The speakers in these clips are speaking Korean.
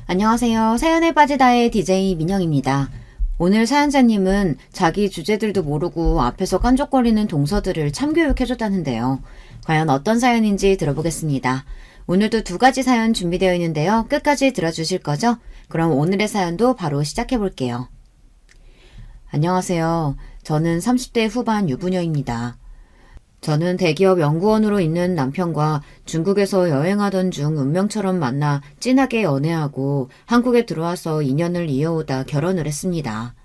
안녕하세요. 사연에 빠지다의 DJ 민영입니다. 오늘 사연자님은 자기 주제들도 모르고 앞에서 깐족거리는 동서들을 참교육해줬다는데요. 과연 어떤 사연인지 들어보겠습니다. 오늘도 두 가지 사연 준비되어 있는데요. 끝까지 들어주실 거죠? 그럼 오늘의 사연도 바로 시작해볼게요. 안녕하세요. 저는 30대 후반 유부녀입니다. 저는 대기업 연구원으로 있는 남편과 중국에서 여행하던 중 운명처럼 만나 진하게 연애하고 한국에 들어와서 인연을 이어오다 결혼을 했습니다.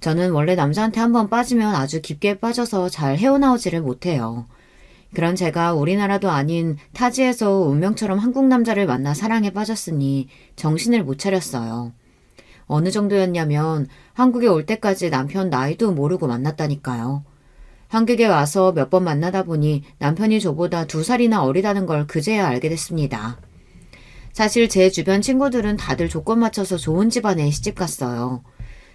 저는 원래 남자한테 한번 빠지면 아주 깊게 빠져서 잘 헤어나오지를 못해요. 그런 제가 우리나라도 아닌 타지에서 운명처럼 한국 남자를 만나 사랑에 빠졌으니 정신을 못 차렸어요. 어느 정도였냐면 한국에 올 때까지 남편 나이도 모르고 만났다니까요. 한국에 와서 몇 번 만나다 보니 남편이 저보다 2살이나 어리다는 걸 그제야 알게 됐습니다. 사실 제 주변 친구들은 다들 조건 맞춰서 좋은 집안에 시집갔어요.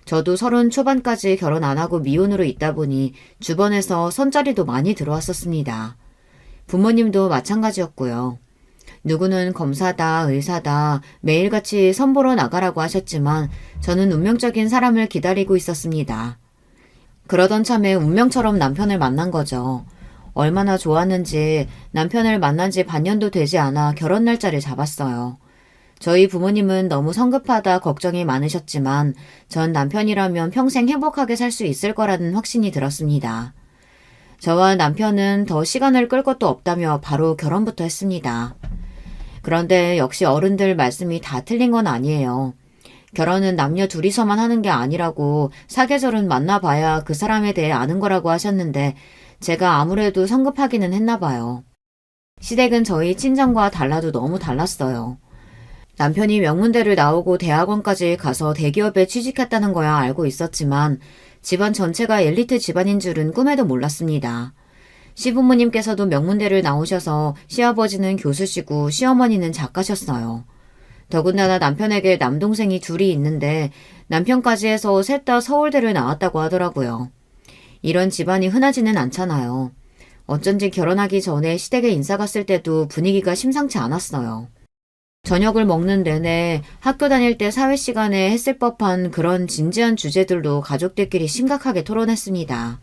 저도 30 초반까지 결혼 안 하고 미혼으로 있다 보니 주변에서 선자리도 많이 들어왔었습니다. 부모님도 마찬가지였고요. 누구는 검사다, 의사다, 매일같이 선보러 나가라고 하셨지만 저는 운명적인 사람을 기다리고 있었습니다. 그러던 참에 운명처럼 남편을 만난 거죠. 얼마나 좋았는지 남편을 만난 지 반년도 되지 않아 결혼 날짜를 잡았어요. 저희 부모님은 너무 성급하다 걱정이 많으셨지만 전 남편이라면 평생 행복하게 살 수 있을 거라는 확신이 들었습니다. 저와 남편은 더 시간을 끌 것도 없다며 바로 결혼부터 했습니다. 그런데 역시 어른들 말씀이 다 틀린 건 아니에요. 결혼은 남녀 둘이서만 하는 게 아니라고 사계절은 만나봐야 그 사람에 대해 아는 거라고 하셨는데 제가 아무래도 성급하기는 했나 봐요. 시댁은 저희 친정과 달라도 너무 달랐어요. 남편이 명문대를 나오고 대학원까지 가서 대기업에 취직했다는 거야 알고 있었지만 집안 전체가 엘리트 집안인 줄은 꿈에도 몰랐습니다. 시부모님께서도 명문대를 나오셔서 시아버지는 교수시고 시어머니는 작가셨어요. 더군다나 남편에게 남동생이 둘이 있는데 남편까지 해서 셋 다 서울대를 나왔다고 하더라고요. 이런 집안이 흔하지는 않잖아요. 어쩐지 결혼하기 전에 시댁에 인사 갔을 때도 분위기가 심상치 않았어요. 저녁을 먹는 내내 학교 다닐 때 사회 시간에 했을 법한 그런 진지한 주제들도 가족들끼리 심각하게 토론했습니다.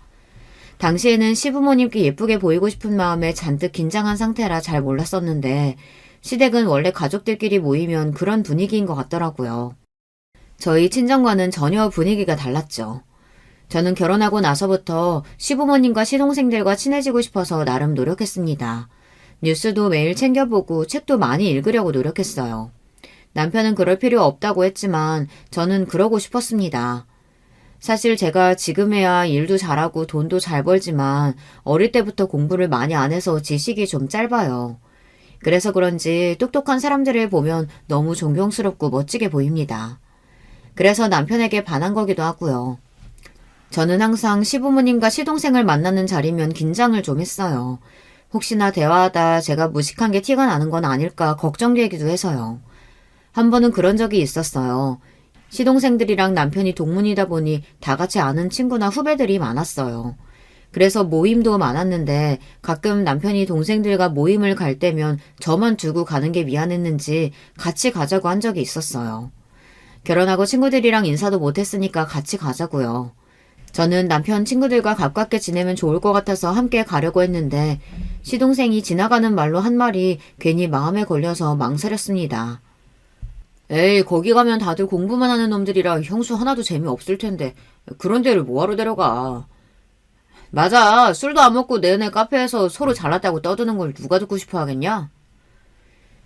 당시에는 시부모님께 예쁘게 보이고 싶은 마음에 잔뜩 긴장한 상태라 잘 몰랐었는데 시댁은 원래 가족들끼리 모이면 그런 분위기인 것 같더라고요. 저희 친정과는 전혀 분위기가 달랐죠. 저는 결혼하고 나서부터 시부모님과 시동생들과 친해지고 싶어서 나름 노력했습니다. 뉴스도 매일 챙겨보고 책도 많이 읽으려고 노력했어요. 남편은 그럴 필요 없다고 했지만 저는 그러고 싶었습니다. 사실 제가 지금에야 일도 잘하고 돈도 잘 벌지만 어릴 때부터 공부를 많이 안 해서 지식이 좀 짧아요. 그래서 그런지 똑똑한 사람들을 보면 너무 존경스럽고 멋지게 보입니다. 그래서 남편에게 반한 거기도 하고요. 저는 항상 시부모님과 시동생을 만나는 자리면 긴장을 좀 했어요. 혹시나 대화하다 제가 무식한 게 티가 나는 건 아닐까 걱정되기도 해서요. 한 번은 그런 적이 있었어요. 시동생들이랑 남편이 동문이다 보니 다 같이 아는 친구나 후배들이 많았어요. 그래서 모임도 많았는데 가끔 남편이 동생들과 모임을 갈 때면 저만 두고 가는 게 미안했는지 같이 가자고 한 적이 있었어요. 결혼하고 친구들이랑 인사도 못했으니까 같이 가자고요. 저는 남편 친구들과 가깝게 지내면 좋을 것 같아서 함께 가려고 했는데 시동생이 지나가는 말로 한 말이 괜히 마음에 걸려서 망설였습니다. 에이, 거기 가면 다들 공부만 하는 놈들이라 형수 하나도 재미없을 텐데 그런 데를 뭐하러 데려가. 맞아. 술도 안 먹고 내내 카페에서 서로 잘났다고 떠드는 걸 누가 듣고 싶어 하겠냐?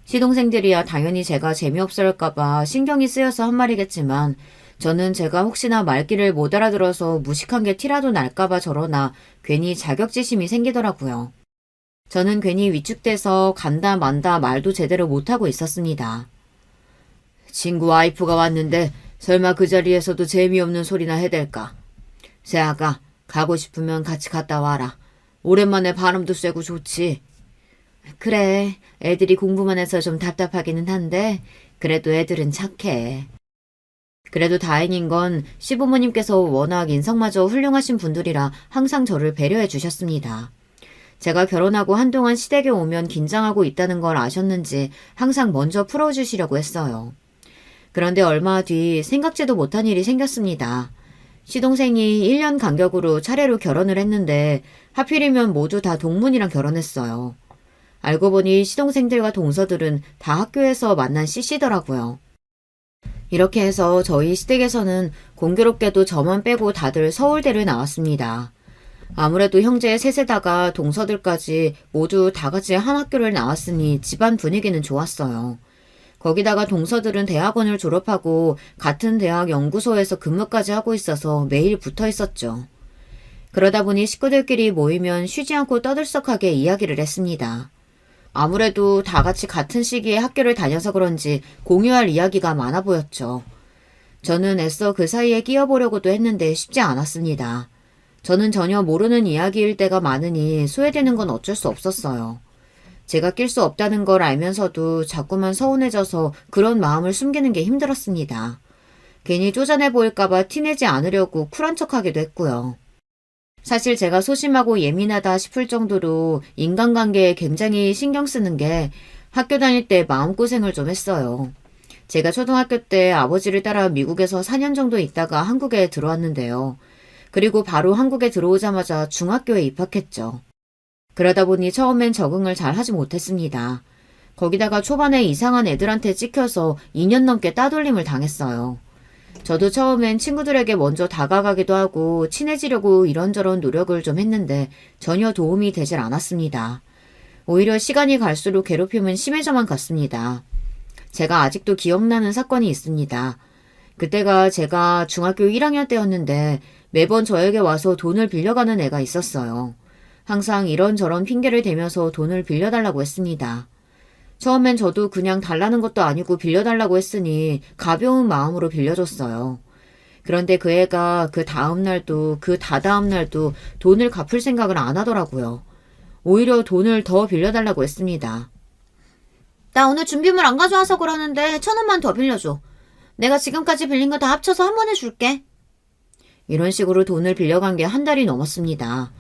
시동생들이야 당연히 제가 재미없어 할까봐 신경이 쓰여서 한 말이겠지만 저는 제가 혹시나 말귀를 못 알아들어서 무식한 게 티라도 날까봐 저러나 괜히 자격지심이 생기더라고요. 저는 괜히 위축돼서 간다 만다 말도 제대로 못하고 있었습니다. 친구 와이프가 왔는데 설마 그 자리에서도 재미없는 소리나 해댈까? 세아가 가고 싶으면 같이 갔다 와라. 오랜만에 바람도 쐬고 좋지. 그래, 애들이 공부만 해서 좀 답답하기는 한데 그래도 애들은 착해. 그래도 다행인 건 시부모님께서 워낙 인성마저 훌륭하신 분들이라 항상 저를 배려해 주셨습니다. 제가 결혼하고 한동안 시댁에 오면 긴장하고 있다는 걸 아셨는지 항상 먼저 풀어주시려고 했어요. 그런데 얼마 뒤 생각지도 못한 일이 생겼습니다. 시동생이 1년 간격으로 차례로 결혼을 했는데 하필이면 모두 다 동문이랑 결혼했어요. 알고 보니 시동생들과 동서들은 다 학교에서 만난 CC더라고요. 이렇게 해서 저희 시댁에서는 공교롭게도 저만 빼고 다들 서울대를 나왔습니다. 아무래도 형제 셋에다가 동서들까지 모두 다 같이 한 학교를 나왔으니 집안 분위기는 좋았어요. 거기다가 동서들은 대학원을 졸업하고 같은 대학 연구소에서 근무까지 하고 있어서 매일 붙어 있었죠. 그러다 보니 식구들끼리 모이면 쉬지 않고 떠들썩하게 이야기를 했습니다. 아무래도 다 같이 같은 시기에 학교를 다녀서 그런지 공유할 이야기가 많아 보였죠. 저는 애써 그 사이에 끼어보려고도 했는데 쉽지 않았습니다. 저는 전혀 모르는 이야기일 때가 많으니 소외되는 건 어쩔 수 없었어요. 제가 낄 수 없다는 걸 알면서도 자꾸만 서운해져서 그런 마음을 숨기는 게 힘들었습니다. 괜히 쪼잔해 보일까봐 티내지 않으려고 쿨한 척하기도 했고요. 사실 제가 소심하고 예민하다 싶을 정도로 인간관계에 굉장히 신경 쓰는 게 학교 다닐 때 마음고생을 좀 했어요. 제가 초등학교 때 아버지를 따라 미국에서 4년 정도 있다가 한국에 들어왔는데요. 그리고 바로 한국에 들어오자마자 중학교에 입학했죠. 그러다 보니 처음엔 적응을 잘 하지 못했습니다. 거기다가 초반에 이상한 애들한테 찍혀서 2년 넘게 따돌림을 당했어요. 저도 처음엔 친구들에게 먼저 다가가기도 하고 친해지려고 이런저런 노력을 좀 했는데 전혀 도움이 되질 않았습니다. 오히려 시간이 갈수록 괴롭힘은 심해져만 갔습니다. 제가 아직도 기억나는 사건이 있습니다. 그때가 제가 중학교 1학년 때였는데 매번 저에게 와서 돈을 빌려가는 애가 있었어요. 항상 이런저런 핑계를 대면서 돈을 빌려달라고 했습니다. 처음엔 저도 그냥 달라는 것도 아니고 빌려달라고 했으니 가벼운 마음으로 빌려줬어요. 그런데 그 애가 그 다음 날도 그 다다음 날도 돈을 갚을 생각을 안 하더라고요. 오히려 돈을 더 빌려달라고 했습니다. 나 오늘 준비물 안 가져와서 그러는데 1,000원만 더 빌려줘. 내가 지금까지 빌린 거 다 합쳐서 한 번에 줄게. 이런 식으로 돈을 빌려간 게 한 달이 넘었습니다.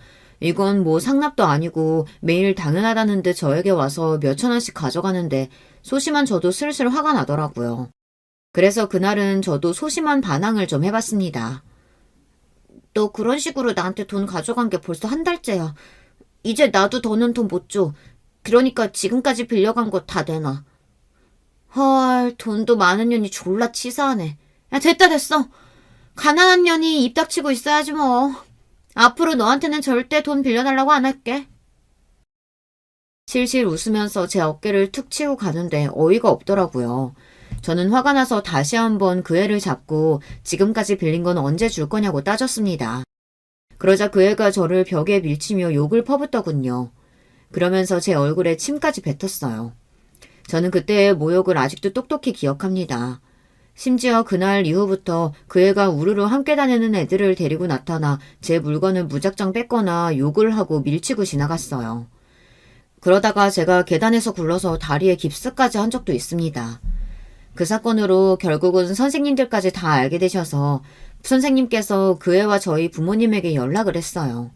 이건 뭐 상납도 아니고 매일 당연하다는 듯 저에게 와서 몇천 원씩 가져가는데 소심한 저도 슬슬 화가 나더라고요. 그래서 그날은 저도 소심한 반항을 좀 해봤습니다. 너 그런 식으로 나한테 돈 가져간 게 벌써 한 달째야. 이제 나도 더는 돈 못 줘. 그러니까 지금까지 빌려간 거 다 내놔. 헐, 돈도 많은 년이 졸라 치사하네. 야, 됐어. 가난한 년이 입 닥치고 있어야지 뭐. 앞으로 너한테는 절대 돈 빌려달라고 안 할게. 실실 웃으면서 제 어깨를 툭 치고 가는데 어이가 없더라고요. 저는 화가 나서 다시 한번 그 애를 잡고 지금까지 빌린 건 언제 줄 거냐고 따졌습니다. 그러자 그 애가 저를 벽에 밀치며 욕을 퍼붓더군요. 그러면서 제 얼굴에 침까지 뱉었어요. 저는 그때의 모욕을 아직도 똑똑히 기억합니다. 심지어 그날 이후부터 그 애가 우르르 함께 다니는 애들을 데리고 나타나 제 물건을 무작정 뺏거나 욕을 하고 밀치고 지나갔어요. 그러다가 제가 계단에서 굴러서 다리에 깁스까지 한 적도 있습니다. 그 사건으로 결국은 선생님들까지 다 알게 되셔서 선생님께서 그 애와 저희 부모님에게 연락을 했어요.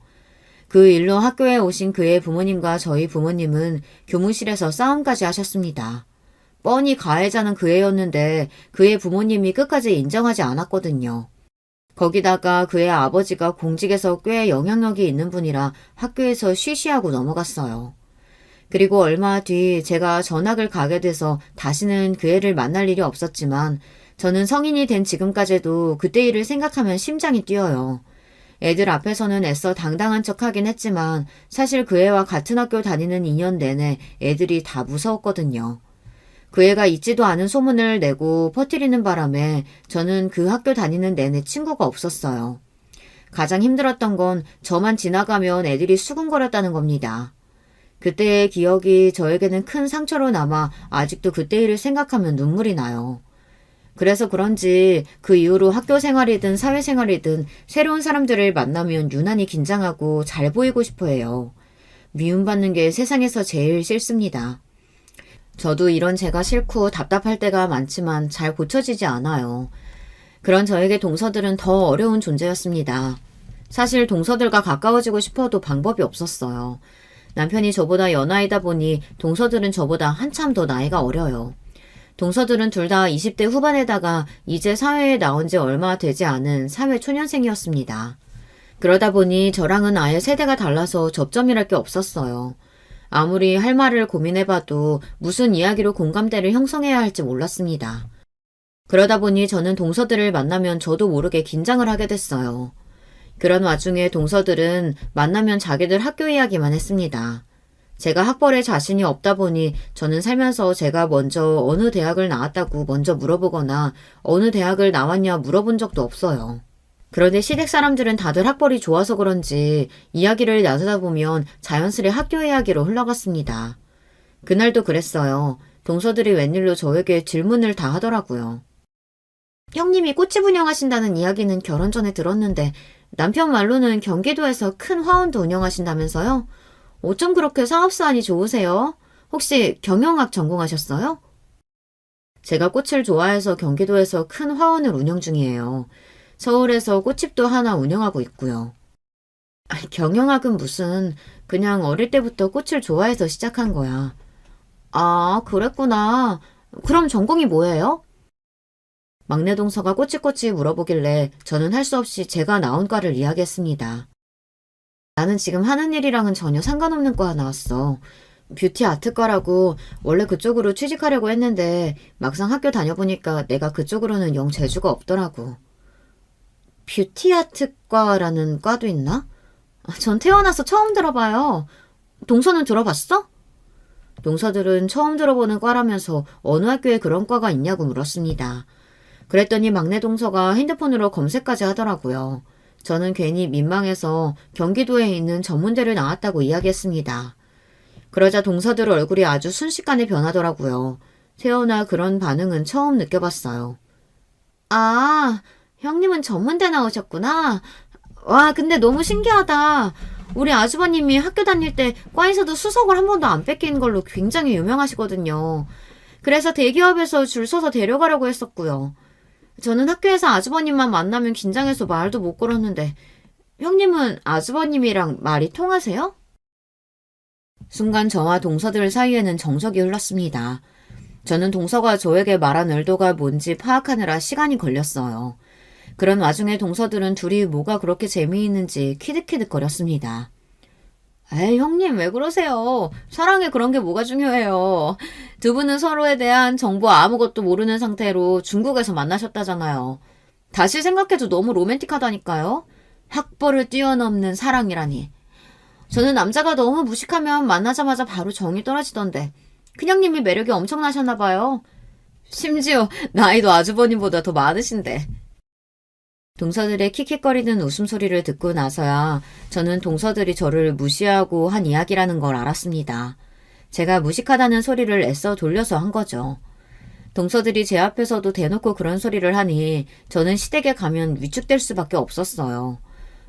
그 일로 학교에 오신 그의 부모님과 저희 부모님은 교무실에서 싸움까지 하셨습니다. 뻔히 가해자는 그 애였는데 그의 부모님이 끝까지 인정하지 않았거든요. 거기다가 그의 아버지가 공직에서 꽤 영향력이 있는 분이라 학교에서 쉬쉬하고 넘어갔어요. 그리고 얼마 뒤 제가 전학을 가게 돼서 다시는 그 애를 만날 일이 없었지만 저는 성인이 된 지금까지도 그때 일을 생각하면 심장이 뛰어요. 애들 앞에서는 애써 당당한 척 하긴 했지만 사실 그 애와 같은 학교 다니는 2년 내내 애들이 다 무서웠거든요. 그 애가 있지도 않은 소문을 내고 퍼뜨리는 바람에 저는 그 학교 다니는 내내 친구가 없었어요. 가장 힘들었던 건 저만 지나가면 애들이 수군거렸다는 겁니다. 그때의 기억이 저에게는 큰 상처로 남아 아직도 그때 일을 생각하면 눈물이 나요. 그래서 그런지 그 이후로 학교 생활이든 사회생활이든 새로운 사람들을 만나면 유난히 긴장하고 잘 보이고 싶어 해요. 미움받는 게 세상에서 제일 싫습니다. 저도 이런 제가 싫고 답답할 때가 많지만 잘 고쳐지지 않아요. 그런 저에게 동서들은 더 어려운 존재였습니다. 사실 동서들과 가까워지고 싶어도 방법이 없었어요. 남편이 저보다 연하이다 보니 동서들은 저보다 한참 더 나이가 어려요. 동서들은 둘 다 20대 후반에다가 이제 사회에 나온 지 얼마 되지 않은 사회 초년생이었습니다. 그러다 보니 저랑은 아예 세대가 달라서 접점이랄 게 없었어요. 아무리 할 말을 고민해봐도 무슨 이야기로 공감대를 형성해야 할지 몰랐습니다. 그러다 보니 저는 동서들을 만나면 저도 모르게 긴장을 하게 됐어요. 그런 와중에 동서들은 만나면 자기들 학교 이야기만 했습니다. 제가 학벌에 자신이 없다 보니 저는 살면서 제가 먼저 어느 대학을 나왔다고 먼저 물어보거나 어느 대학을 나왔냐 물어본 적도 없어요. 그런데 시댁 사람들은 다들 학벌이 좋아서 그런지 이야기를 나누다 보면 자연스레 학교 이야기로 흘러갔습니다. 그날도 그랬어요. 동서들이 웬일로 저에게 질문을 다 하더라고요. 형님이 꽃집 운영하신다는 이야기는 결혼 전에 들었는데 남편 말로는 경기도에서 큰 화원도 운영하신다면서요? 어쩜 그렇게 사업수완이 좋으세요? 혹시 경영학 전공하셨어요? 제가 꽃을 좋아해서 경기도에서 큰 화원을 운영 중이에요. 서울에서 꽃집도 하나 운영하고 있고요. 경영학은 무슨, 그냥 어릴 때부터 꽃을 좋아해서 시작한 거야. 아, 그랬구나. 그럼 전공이 뭐예요? 막내 동서가 꼬치꼬치 물어보길래 저는 할 수 없이 제가 나온 과를 이야기했습니다. 나는 지금 하는 일이랑은 전혀 상관없는 과 나왔어. 뷰티 아트과라고 원래 그쪽으로 취직하려고 했는데 막상 학교 다녀보니까 내가 그쪽으로는 영 재주가 없더라고. 뷰티 아트과라는 과도 있나? 전 태어나서 처음 들어봐요. 동서는 들어봤어? 동서들은 처음 들어보는 과라면서 어느 학교에 그런 과가 있냐고 물었습니다. 그랬더니 막내 동서가 핸드폰으로 검색까지 하더라고요. 저는 괜히 민망해서 경기도에 있는 전문대를 나왔다고 이야기했습니다. 그러자 동서들 얼굴이 아주 순식간에 변하더라고요. 태어나 그런 반응은 처음 느껴봤어요. 아, 형님은 전문대 나오셨구나. 와, 근데 너무 신기하다. 우리 아주버님이 학교 다닐 때 과에서도 수석을 한 번도 안 뺏긴 걸로 굉장히 유명하시거든요. 그래서 대기업에서 줄 서서 데려가려고 했었고요. 저는 학교에서 아주버님만 만나면 긴장해서 말도 못 걸었는데 형님은 아주버님이랑 말이 통하세요? 순간 저와 동서들 사이에는 정적이 흘렀습니다. 저는 동서가 저에게 말한 의도가 뭔지 파악하느라 시간이 걸렸어요. 그런 와중에 동서들은 둘이 뭐가 그렇게 재미있는지 키득키득거렸습니다. 에이, 형님 왜 그러세요? 사랑에 그런 게 뭐가 중요해요. 두 분은 서로에 대한 정보 아무것도 모르는 상태로 중국에서 만나셨다잖아요. 다시 생각해도 너무 로맨틱하다니까요. 학벌을 뛰어넘는 사랑이라니. 저는 남자가 너무 무식하면 만나자마자 바로 정이 떨어지던데 큰형님이 매력이 엄청나셨나 봐요. 심지어 나이도 아주버님보다 더 많으신데. 동서들의 킥킥거리는 웃음소리를 듣고 나서야 저는 동서들이 저를 무시하고 한 이야기라는 걸 알았습니다. 제가 무식하다는 소리를 애써 돌려서 한 거죠. 동서들이 제 앞에서도 대놓고 그런 소리를 하니 저는 시댁에 가면 위축될 수밖에 없었어요.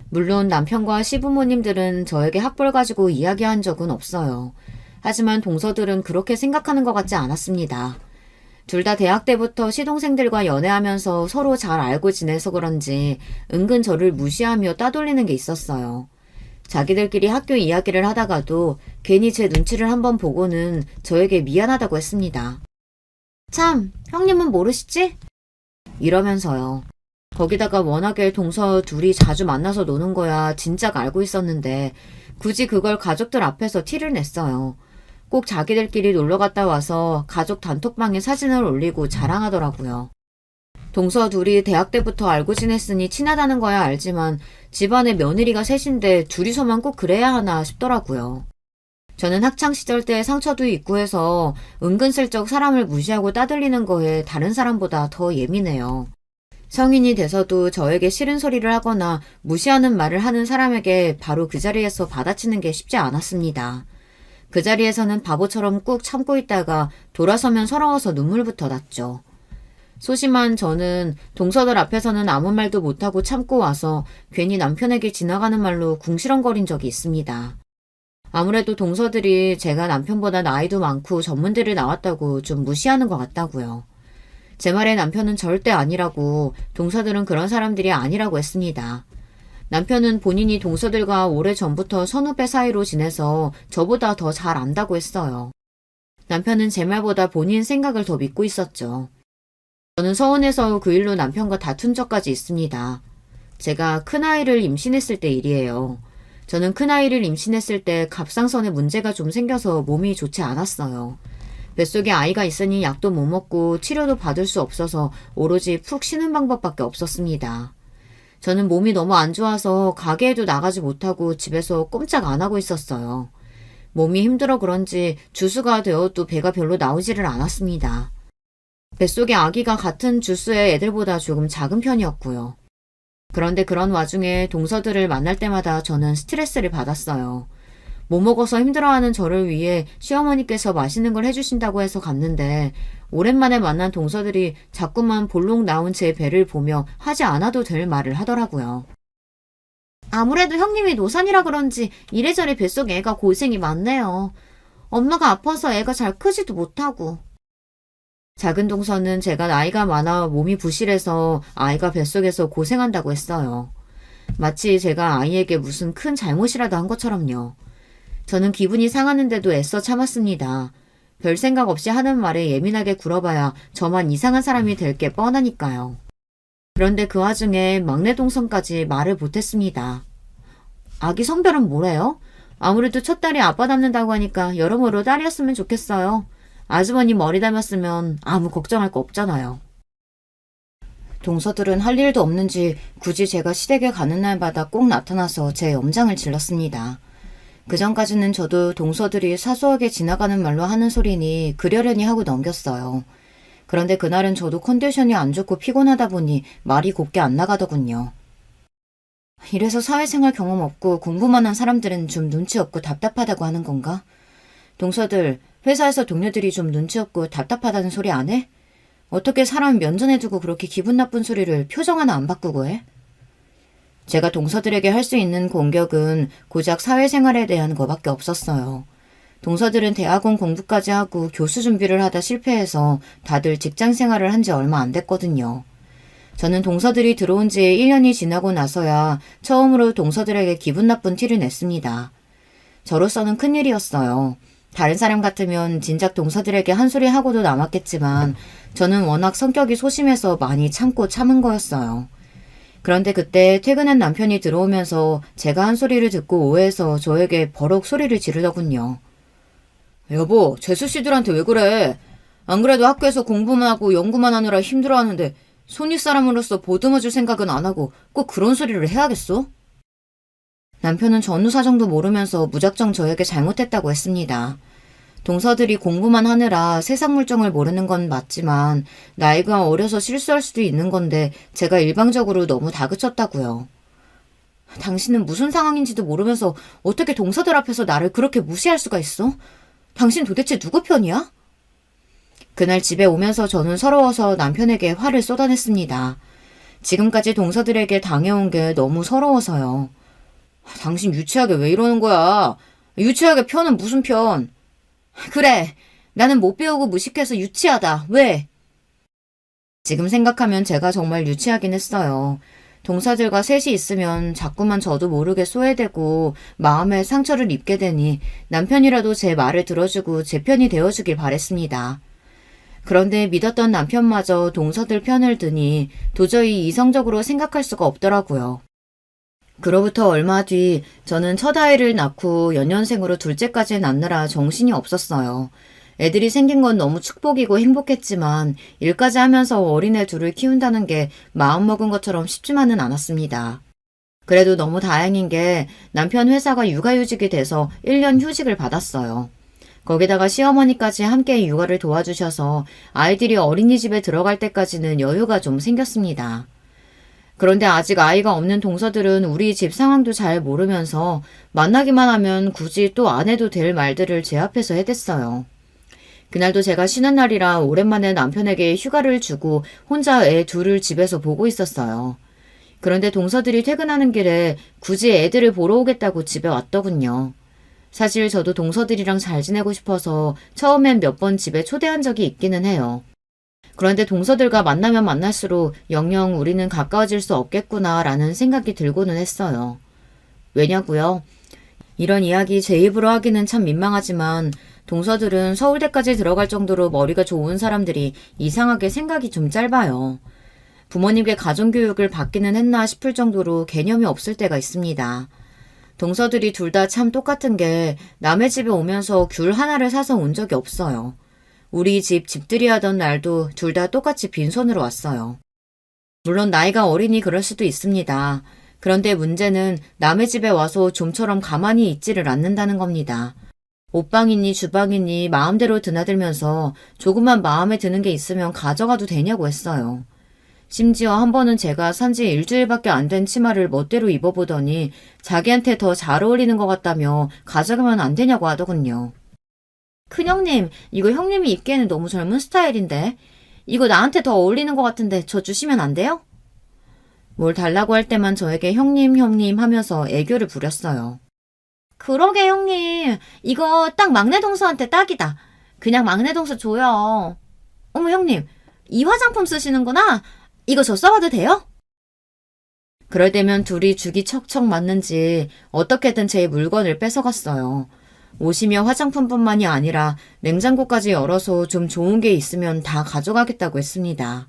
물론 남편과 시부모님들은 저에게 학벌 가지고 이야기한 적은 없어요. 하지만 동서들은 그렇게 생각하는 것 같지 않았습니다. 둘 다 대학 때부터 시동생들과 연애하면서 서로 잘 알고 지내서 그런지 은근 저를 무시하며 따돌리는 게 있었어요. 자기들끼리 학교 이야기를 하다가도 괜히 제 눈치를 한번 보고는 저에게 미안하다고 했습니다. 참, 형님은 모르시지? 이러면서요. 거기다가 워낙에 동서 둘이 자주 만나서 노는 거야 진작 알고 있었는데 굳이 그걸 가족들 앞에서 티를 냈어요. 꼭 자기들끼리 놀러 갔다 와서 가족 단톡방에 사진을 올리고 자랑하더라고요. 동서 둘이 대학 때부터 알고 지냈으니 친하다는 거야 알지만 집안에 며느리가 셋인데 둘이서만 꼭 그래야 하나 싶더라고요. 저는 학창시절 때 상처도 있고 해서 은근슬쩍 사람을 무시하고 따돌리는 거에 다른 사람보다 더 예민해요. 성인이 돼서도 저에게 싫은 소리를 하거나 무시하는 말을 하는 사람에게 바로 그 자리에서 받아치는 게 쉽지 않았습니다. 그 자리에서는 바보처럼 꾹 참고 있다가 돌아서면 서러워서 눈물부터 났죠. 소심한 저는 동서들 앞에서는 아무 말도 못하고 참고 와서 괜히 남편에게 지나가는 말로 궁시렁거린 적이 있습니다. 아무래도 동서들이 제가 남편보다 나이도 많고 전문대를 나왔다고 좀 무시하는 것 같다고요. 제 말에 남편은 절대 아니라고 동서들은 그런 사람들이 아니라고 했습니다. 남편은 본인이 동서들과 오래전부터 선후배 사이로 지내서 저보다 더 잘 안다고 했어요. 남편은 제 말보다 본인 생각을 더 믿고 있었죠. 저는 서운해서 그 일로 남편과 다툰 적까지 있습니다. 제가 큰아이를 임신했을 때 일이에요. 저는 큰아이를 임신했을 때 갑상선에 문제가 좀 생겨서 몸이 좋지 않았어요. 뱃속에 아이가 있으니 약도 못 먹고 치료도 받을 수 없어서 오로지 푹 쉬는 방법밖에 없었습니다. 저는 몸이 너무 안 좋아서 가게에도 나가지 못하고 집에서 꼼짝 안 하고 있었어요. 몸이 힘들어 그런지 주스가 되어도 배가 별로 나오지를 않았습니다. 뱃속에 아기가 같은 주스의 애들보다 조금 작은 편이었고요. 그런데 그런 와중에 동서들을 만날 때마다 저는 스트레스를 받았어요. 못 먹어서 힘들어하는 저를 위해 시어머니께서 맛있는 걸 해주신다고 해서 갔는데 오랜만에 만난 동서들이 자꾸만 볼록 나온 제 배를 보며 하지 않아도 될 말을 하더라고요. 아무래도 형님이 노산이라 그런지 이래저래 뱃속에 애가 고생이 많네요. 엄마가 아파서 애가 잘 크지도 못하고. 작은 동서는 제가 나이가 많아 몸이 부실해서 아이가 뱃속에서 고생한다고 했어요. 마치 제가 아이에게 무슨 큰 잘못이라도 한 것처럼요. 저는 기분이 상하는데도 애써 참았습니다. 별 생각 없이 하는 말에 예민하게 굴어봐야 저만 이상한 사람이 될 게 뻔하니까요. 그런데 그 와중에 막내 동생까지 말을 못했습니다. 아기 성별은 뭐래요? 아무래도 첫 딸이 아빠 닮는다고 하니까 여러모로 딸이었으면 좋겠어요. 아주버님 머리 닮았으면 아무 걱정할 거 없잖아요. 동서들은 할 일도 없는지 굳이 제가 시댁에 가는 날마다 꼭 나타나서 제 염장을 질렀습니다. 그전까지는 저도 동서들이 사소하게 지나가는 말로 하는 소리니 그러려니 하고 넘겼어요. 그런데 그날은 저도 컨디션이 안 좋고 피곤하다 보니 말이 곱게 안 나가더군요. 이래서 사회생활 경험 없고 공부만 한 사람들은 좀 눈치 없고 답답하다고 하는 건가? 동서들, 회사에서 동료들이 좀 눈치 없고 답답하다는 소리 안 해? 어떻게 사람 면전에 두고 그렇게 기분 나쁜 소리를 표정 하나 안 바꾸고 해? 제가 동서들에게 할 수 있는 공격은 고작 사회생활에 대한 거밖에 없었어요. 동서들은 대학원 공부까지 하고 교수 준비를 하다 실패해서 다들 직장 생활을 한 지 얼마 안 됐거든요. 저는 동서들이 들어온 지 1년이 지나고 나서야 처음으로 동서들에게 기분 나쁜 티를 냈습니다. 저로서는 큰일이었어요. 다른 사람 같으면 진작 동서들에게 한 소리 하고도 남았겠지만 저는 워낙 성격이 소심해서 많이 참고 참은 거였어요. 그런데 그때 퇴근한 남편이 들어오면서 제가 한 소리를 듣고 오해해서 저에게 버럭 소리를 지르더군요. 여보, 재수씨들한테 왜 그래? 안 그래도 학교에서 공부만 하고 연구만 하느라 힘들어하는데 손윗사람으로서 보듬어줄 생각은 안 하고 꼭 그런 소리를 해야겠어? 남편은 전후 사정도 모르면서 무작정 저에게 잘못했다고 했습니다. 동서들이 공부만 하느라 세상 물정을 모르는 건 맞지만 나이가 어려서 실수할 수도 있는 건데 제가 일방적으로 너무 다그쳤다고요. 당신은 무슨 상황인지도 모르면서 어떻게 동서들 앞에서 나를 그렇게 무시할 수가 있어? 당신 도대체 누구 편이야? 그날 집에 오면서 저는 서러워서 남편에게 화를 쏟아냈습니다. 지금까지 동서들에게 당해온 게 너무 서러워서요. 당신 유치하게 왜 이러는 거야? 유치하게 편은 무슨 편? 그래, 나는 못 배우고 무식해서 유치하다. 왜? 지금 생각하면 제가 정말 유치하긴 했어요. 동서들과 셋이 있으면 자꾸만 저도 모르게 소외되고 마음에 상처를 입게 되니 남편이라도 제 말을 들어주고 제 편이 되어주길 바랬습니다. 그런데 믿었던 남편마저 동서들 편을 드니 도저히 이성적으로 생각할 수가 없더라고요. 그로부터 얼마 뒤 저는 첫 아이를 낳고 연년생으로 둘째까지 낳느라 정신이 없었어요. 애들이 생긴 건 너무 축복이고 행복했지만 일까지 하면서 어린애 둘을 키운다는 게 마음먹은 것처럼 쉽지만은 않았습니다. 그래도 너무 다행인 게 남편 회사가 육아휴직이 돼서 1년 휴직을 받았어요. 거기다가 시어머니까지 함께 육아를 도와주셔서 아이들이 어린이집에 들어갈 때까지는 여유가 좀 생겼습니다. 그런데 아직 아이가 없는 동서들은 우리 집 상황도 잘 모르면서 만나기만 하면 굳이 또 안 해도 될 말들을 제 앞에서 해댔어요. 그날도 제가 쉬는 날이라 오랜만에 남편에게 휴가를 주고 혼자 애 둘을 집에서 보고 있었어요. 그런데 동서들이 퇴근하는 길에 굳이 애들을 보러 오겠다고 집에 왔더군요. 사실 저도 동서들이랑 잘 지내고 싶어서 처음엔 몇 번 집에 초대한 적이 있기는 해요. 그런데 동서들과 만나면 만날수록 영영 우리는 가까워질 수 없겠구나라는 생각이 들고는 했어요. 왜냐고요? 이런 이야기 제 입으로 하기는 참 민망하지만 동서들은 서울대까지 들어갈 정도로 머리가 좋은 사람들이 이상하게 생각이 좀 짧아요. 부모님께 가정교육을 받기는 했나 싶을 정도로 개념이 없을 때가 있습니다. 동서들이 둘 다 참 똑같은 게 남의 집에 오면서 귤 하나를 사서 온 적이 없어요. 우리 집 집들이 하던 날도 둘 다 똑같이 빈손으로 왔어요. 물론 나이가 어리니 그럴 수도 있습니다. 그런데 문제는 남의 집에 와서 좀처럼 가만히 있지를 않는다는 겁니다. 옷방이니 주방이니 마음대로 드나들면서 조금만 마음에 드는 게 있으면 가져가도 되냐고 했어요. 심지어 한 번은 제가 산지 일주일밖에 안 된 치마를 멋대로 입어보더니 자기한테 더 잘 어울리는 것 같다며 가져가면 안 되냐고 하더군요. 큰형님, 이거 형님이 입기에는 너무 젊은 스타일인데 이거 나한테 더 어울리는 것 같은데 저 주시면 안 돼요? 뭘 달라고 할 때만 저에게 형님 하면서 애교를 부렸어요. 그러게 형님, 이거 딱 막내 동서한테 딱이다. 그냥 막내 동서 줘요. 어머 형님, 이 화장품 쓰시는구나. 이거 저 써봐도 돼요? 그럴 때면 둘이 죽이 척척 맞는지 어떻게든 제 물건을 뺏어갔어요. 옷이며 화장품뿐만이 아니라 냉장고까지 열어서 좀 좋은 게 있으면 다 가져가겠다고 했습니다.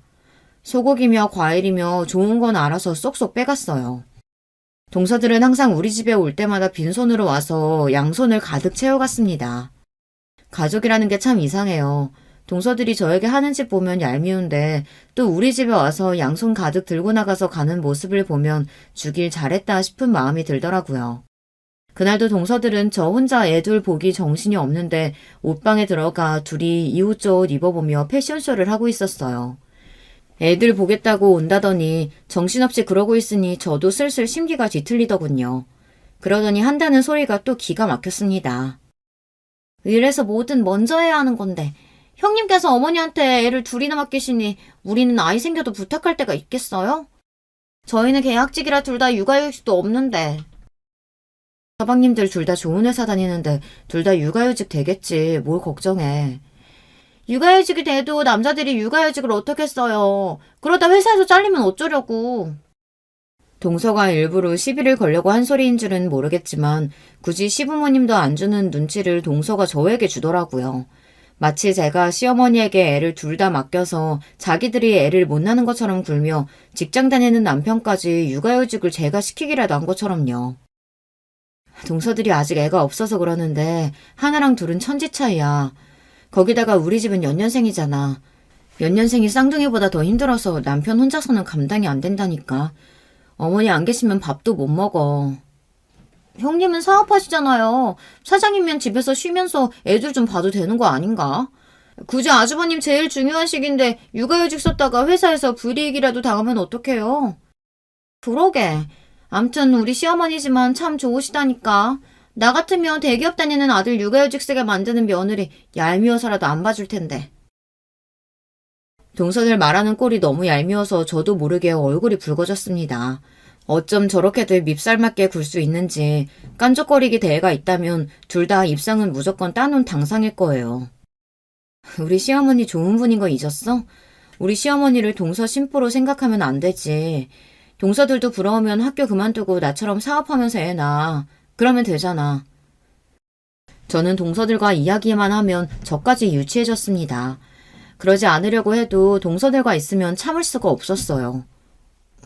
소고기며 과일이며 좋은 건 알아서 쏙쏙 빼갔어요. 동서들은 항상 우리 집에 올 때마다 빈손으로 와서 양손을 가득 채워갔습니다. 가족이라는 게 참 이상해요. 동서들이 저에게 하는 짓 보면 얄미운데 또 우리 집에 와서 양손 가득 들고 나가서 가는 모습을 보면 주길 잘했다 싶은 마음이 들더라고요. 그날도 동서들은 저 혼자 애들 보기 정신이 없는데 옷방에 들어가 둘이 이웃저웃 입어보며 패션쇼를 하고 있었어요. 애들 보겠다고 온다더니 정신없이 그러고 있으니 저도 슬슬 심기가 뒤틀리더군요. 그러더니 한다는 소리가 또 기가 막혔습니다. 이래서 뭐든 먼저 해야 하는 건데 형님께서 어머니한테 애를 둘이나 맡기시니 우리는 아이 생겨도 부탁할 때가 있겠어요? 저희는 계약직이라 둘 다 육아휴직도 없는데. 서방님들 둘 다 좋은 회사 다니는데 둘 다 육아휴직 되겠지. 뭘 걱정해. 육아휴직이 돼도 남자들이 육아휴직을 어떻게 써요. 그러다 회사에서 잘리면 어쩌려고. 동서가 일부러 시비를 걸려고 한 소리인 줄은 모르겠지만 굳이 시부모님도 안 주는 눈치를 동서가 저에게 주더라고요. 마치 제가 시어머니에게 애를 둘 다 맡겨서 자기들이 애를 못 낳는 것처럼 굴며 직장 다니는 남편까지 육아휴직을 제가 시키기라도 한 것처럼요. 동서들이 아직 애가 없어서 그러는데 하나랑 둘은 천지 차이야. 거기다가 우리 집은 연년생이잖아. 연년생이 쌍둥이보다 더 힘들어서 남편 혼자서는 감당이 안 된다니까. 어머니 안 계시면 밥도 못 먹어. 형님은 사업하시잖아요. 사장이면 집에서 쉬면서 애들 좀 봐도 되는 거 아닌가? 굳이 아주버님 제일 중요한 시기인데 육아휴직 썼다가 회사에서 불이익이라도 당하면 어떡해요? 그러게. 암튼 우리 시어머니지만 참 좋으시다니까. 나 같으면 대기업 다니는 아들 육아휴직 쓰게 만드는 며느리 얄미워서라도 안 봐줄 텐데. 동서들 말하는 꼴이 너무 얄미워서 저도 모르게 얼굴이 붉어졌습니다. 어쩜 저렇게들 밉살맞게 굴 수 있는지 깐족거리기 대회가 있다면 둘 다 입상은 무조건 따놓은 당상일 거예요. 우리 시어머니 좋은 분인 거 잊었어? 우리 시어머니를 동서 심부로 생각하면 안 되지. 동서들도 부러우면 학교 그만두고 나처럼 사업하면서 애 낳아. 그러면 되잖아. 저는 동서들과 이야기만 하면 저까지 유치해졌습니다. 그러지 않으려고 해도 동서들과 있으면 참을 수가 없었어요.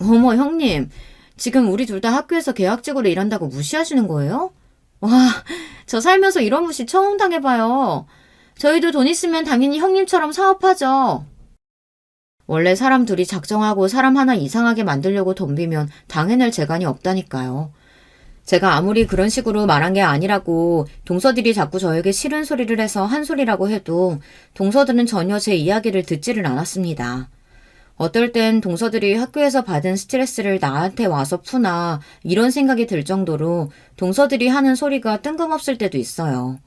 어머 형님, 지금 우리 둘 다 학교에서 계약직으로 일한다고 무시하시는 거예요? 와, 저 살면서 이런 무시 처음 당해봐요. 저희도 돈 있으면 당연히 형님처럼 사업하죠. 원래 사람 둘이 작정하고 사람 하나 이상하게 만들려고 덤비면 당해낼 재간이 없다니까요. 제가 아무리 그런 식으로 말한 게 아니라고 동서들이 자꾸 저에게 싫은 소리를 해서 한 소리라고 해도 동서들은 전혀 제 이야기를 듣지를 않았습니다. 어떨 땐 동서들이 학교에서 받은 스트레스를 나한테 와서 푸나 이런 생각이 들 정도로 동서들이 하는 소리가 뜬금없을 때도 있어요.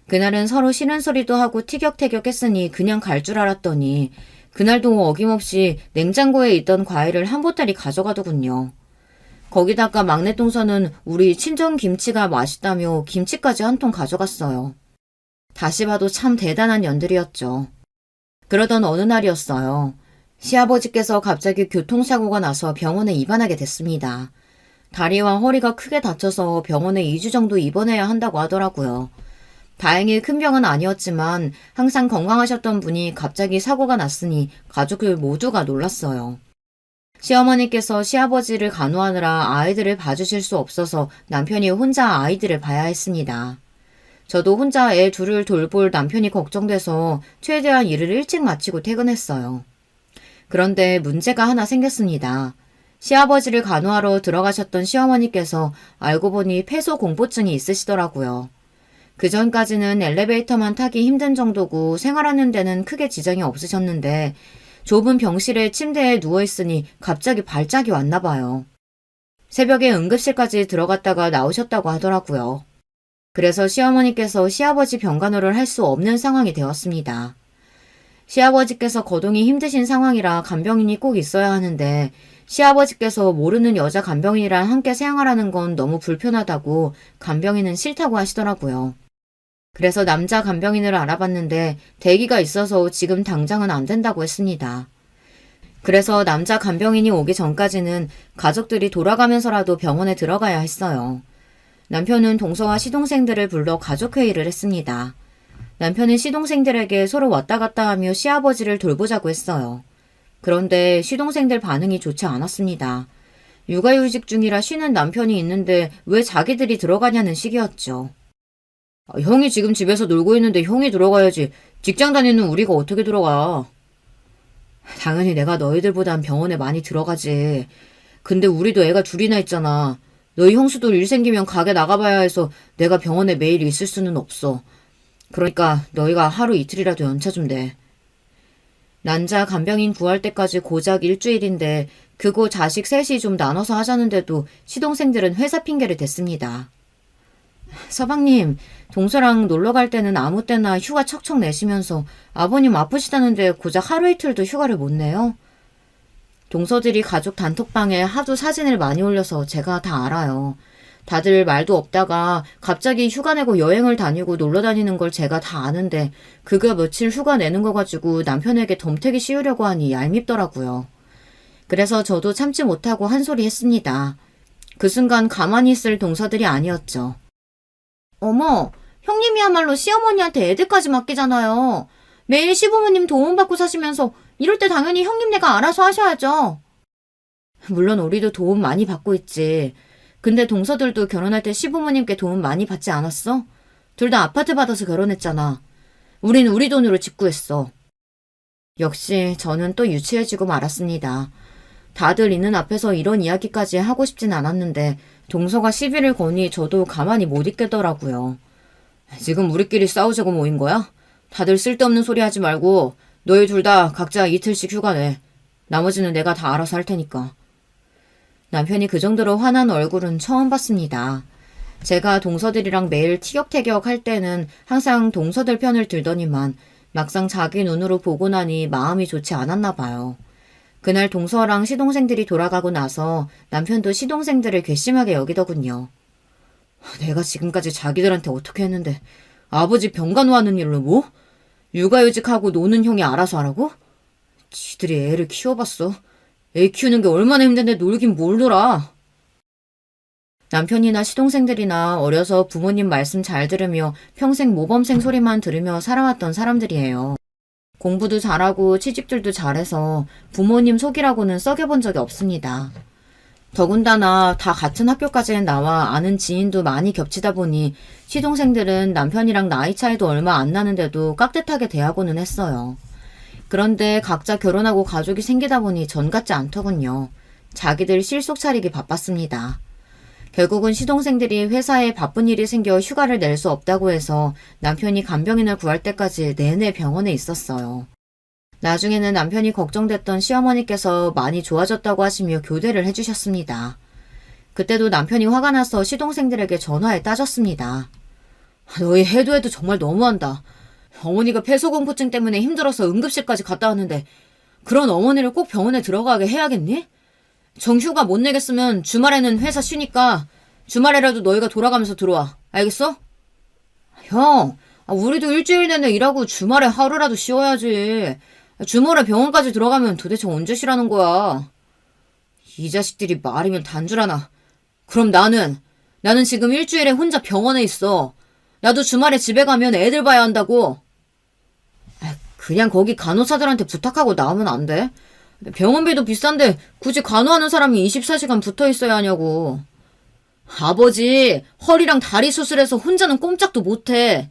그날은 서로 싫은 소리도 하고 티격태격 했으니 그냥 갈 줄 알았더니 그날도 어김없이 냉장고에 있던 과일을 한 보따리 가져가더군요. 거기다가 막내 동서는 우리 친정 김치가 맛있다며 김치까지 한 통 가져갔어요. 다시 봐도 참 대단한 년들이었죠. 그러던 어느 날이었어요. 시아버지께서 갑자기 교통사고가 나서 병원에 입원하게 됐습니다. 다리와 허리가 크게 다쳐서 병원에 2주 정도 입원해야 한다고 하더라고요. 다행히 큰 병은 아니었지만 항상 건강하셨던 분이 갑자기 사고가 났으니 가족들 모두가 놀랐어요. 시어머니께서 시아버지를 간호하느라 아이들을 봐주실 수 없어서 남편이 혼자 아이들을 봐야 했습니다. 저도 혼자 애 둘을 돌볼 남편이 걱정돼서 최대한 일을 일찍 마치고 퇴근했어요. 그런데 문제가 하나 생겼습니다. 시아버지를 간호하러 들어가셨던 시어머니께서 알고 보니 폐소공포증이 있으시더라고요. 그 전까지는 엘리베이터만 타기 힘든 정도고 생활하는 데는 크게 지장이 없으셨는데 좁은 병실에 침대에 누워있으니 갑자기 발작이 왔나 봐요. 새벽에 응급실까지 들어갔다가 나오셨다고 하더라고요. 그래서 시어머니께서 시아버지 병간호를 할 수 없는 상황이 되었습니다. 시아버지께서 거동이 힘드신 상황이라 간병인이 꼭 있어야 하는데 시아버지께서 모르는 여자 간병인이랑 함께 생활하는 건 너무 불편하다고 간병인은 싫다고 하시더라고요. 그래서 남자 간병인을 알아봤는데 대기가 있어서 지금 당장은 안 된다고 했습니다. 그래서 남자 간병인이 오기 전까지는 가족들이 돌아가면서라도 병원에 들어가야 했어요. 남편은 동서와 시동생들을 불러 가족회의를 했습니다. 남편은 시동생들에게 서로 왔다 갔다 하며 시아버지를 돌보자고 했어요. 그런데 시동생들 반응이 좋지 않았습니다. 육아휴직 중이라 쉬는 남편이 있는데 왜 자기들이 들어가냐는 식이었죠. 형이 지금 집에서 놀고 있는데 형이 들어가야지. 직장 다니는 우리가 어떻게 들어가? 당연히 내가 너희들보단 병원에 많이 들어가지. 근데 우리도 애가 둘이나 있잖아. 너희 형수도 일 생기면 가게 나가봐야 해서 내가 병원에 매일 있을 수는 없어. 그러니까 너희가 하루 이틀이라도 연차 좀 내. 난자 간병인 구할 때까지 고작 일주일인데 그거 자식 셋이 좀 나눠서 하자는데도 시동생들은 회사 핑계를 댔습니다. 서방님, 동서랑 놀러 갈 때는 아무 때나 휴가 척척 내시면서 아버님 아프시다는데 고작 하루 이틀도 휴가를 못 내요? 동서들이 가족 단톡방에 하도 사진을 많이 올려서 제가 다 알아요. 다들 말도 없다가 갑자기 휴가 내고 여행을 다니고 놀러 다니는 걸 제가 다 아는데 그거 며칠 휴가 내는 거 가지고 남편에게 덤태기 씌우려고 하니 얄밉더라고요. 그래서 저도 참지 못하고 한 소리 했습니다. 그 순간 가만히 있을 동서들이 아니었죠. 어머, 형님이야말로 시어머니한테 애들까지 맡기잖아요. 매일 시부모님 도움받고 사시면서 이럴 때 당연히 형님네가 알아서 하셔야죠. 물론 우리도 도움 많이 받고 있지. 근데 동서들도 결혼할 때 시부모님께 도움 많이 받지 않았어? 둘 다 아파트 받아서 결혼했잖아. 우린 우리 돈으로 집구했어. 역시 저는 또 유치해지고 말았습니다. 다들 있는 앞에서 이런 이야기까지 하고 싶진 않았는데 동서가 시비를 거니 저도 가만히 못 있겠더라고요. 지금 우리끼리 싸우자고 모인 거야? 다들 쓸데없는 소리 하지 말고 너희 둘 다 각자 이틀씩 휴가 내. 나머지는 내가 다 알아서 할 테니까. 남편이 그 정도로 화난 얼굴은 처음 봤습니다. 제가 동서들이랑 매일 티격태격 할 때는 항상 동서들 편을 들더니만 막상 자기 눈으로 보고 나니 마음이 좋지 않았나 봐요. 그날 동서랑 시동생들이 돌아가고 나서 남편도 시동생들을 괘씸하게 여기더군요. 내가 지금까지 자기들한테 어떻게 했는데 아버지 병간호하는 일로 뭐? 육아휴직하고 노는 형이 알아서 하라고? 지들이 애를 키워봤어. 애 키우는 게 얼마나 힘든데 놀긴 뭘 놀아. 남편이나 시동생들이나 어려서 부모님 말씀 잘 들으며 평생 모범생 소리만 들으며 살아왔던 사람들이에요. 공부도 잘하고 취직들도 잘해서 부모님 속이라고는 썩여본 적이 없습니다. 더군다나 다 같은 학교까지 나와 아는 지인도 많이 겹치다 보니 시동생들은 남편이랑 나이 차이도 얼마 안 나는데도 깍듯하게 대하고는 했어요. 그런데 각자 결혼하고 가족이 생기다 보니 전 같지 않더군요. 자기들 실속 차리기 바빴습니다. 결국은 시동생들이 회사에 바쁜 일이 생겨 휴가를 낼 수 없다고 해서 남편이 간병인을 구할 때까지 내내 병원에 있었어요. 나중에는 남편이 걱정됐던 시어머니께서 많이 좋아졌다고 하시며 교대를 해주셨습니다. 그때도 남편이 화가 나서 시동생들에게 전화해 따졌습니다. 너희 해도 정말 너무한다. 어머니가 폐소공포증 때문에 힘들어서 응급실까지 갔다 왔는데 그런 어머니를 꼭 병원에 들어가게 해야겠니? 정휴가 못 내겠으면 주말에는 회사 쉬니까 주말에라도 너희가 돌아가면서 들어와. 알겠어? 형, 우리도 일주일 내내 일하고 주말에 하루라도 쉬어야지. 주말에 병원까지 들어가면 도대체 언제 쉬라는 거야? 이 자식들이 말이면 단줄 하나. 그럼 나는 지금 일주일에 혼자 병원에 있어. 나도 주말에 집에 가면 애들 봐야 한다고. 그냥 거기 간호사들한테 부탁하고 나오면 안 돼? 병원비도 비싼데 굳이 간호하는 사람이 24시간 붙어 있어야 하냐고. 아버지, 허리랑 다리 수술해서 혼자는 꼼짝도 못해.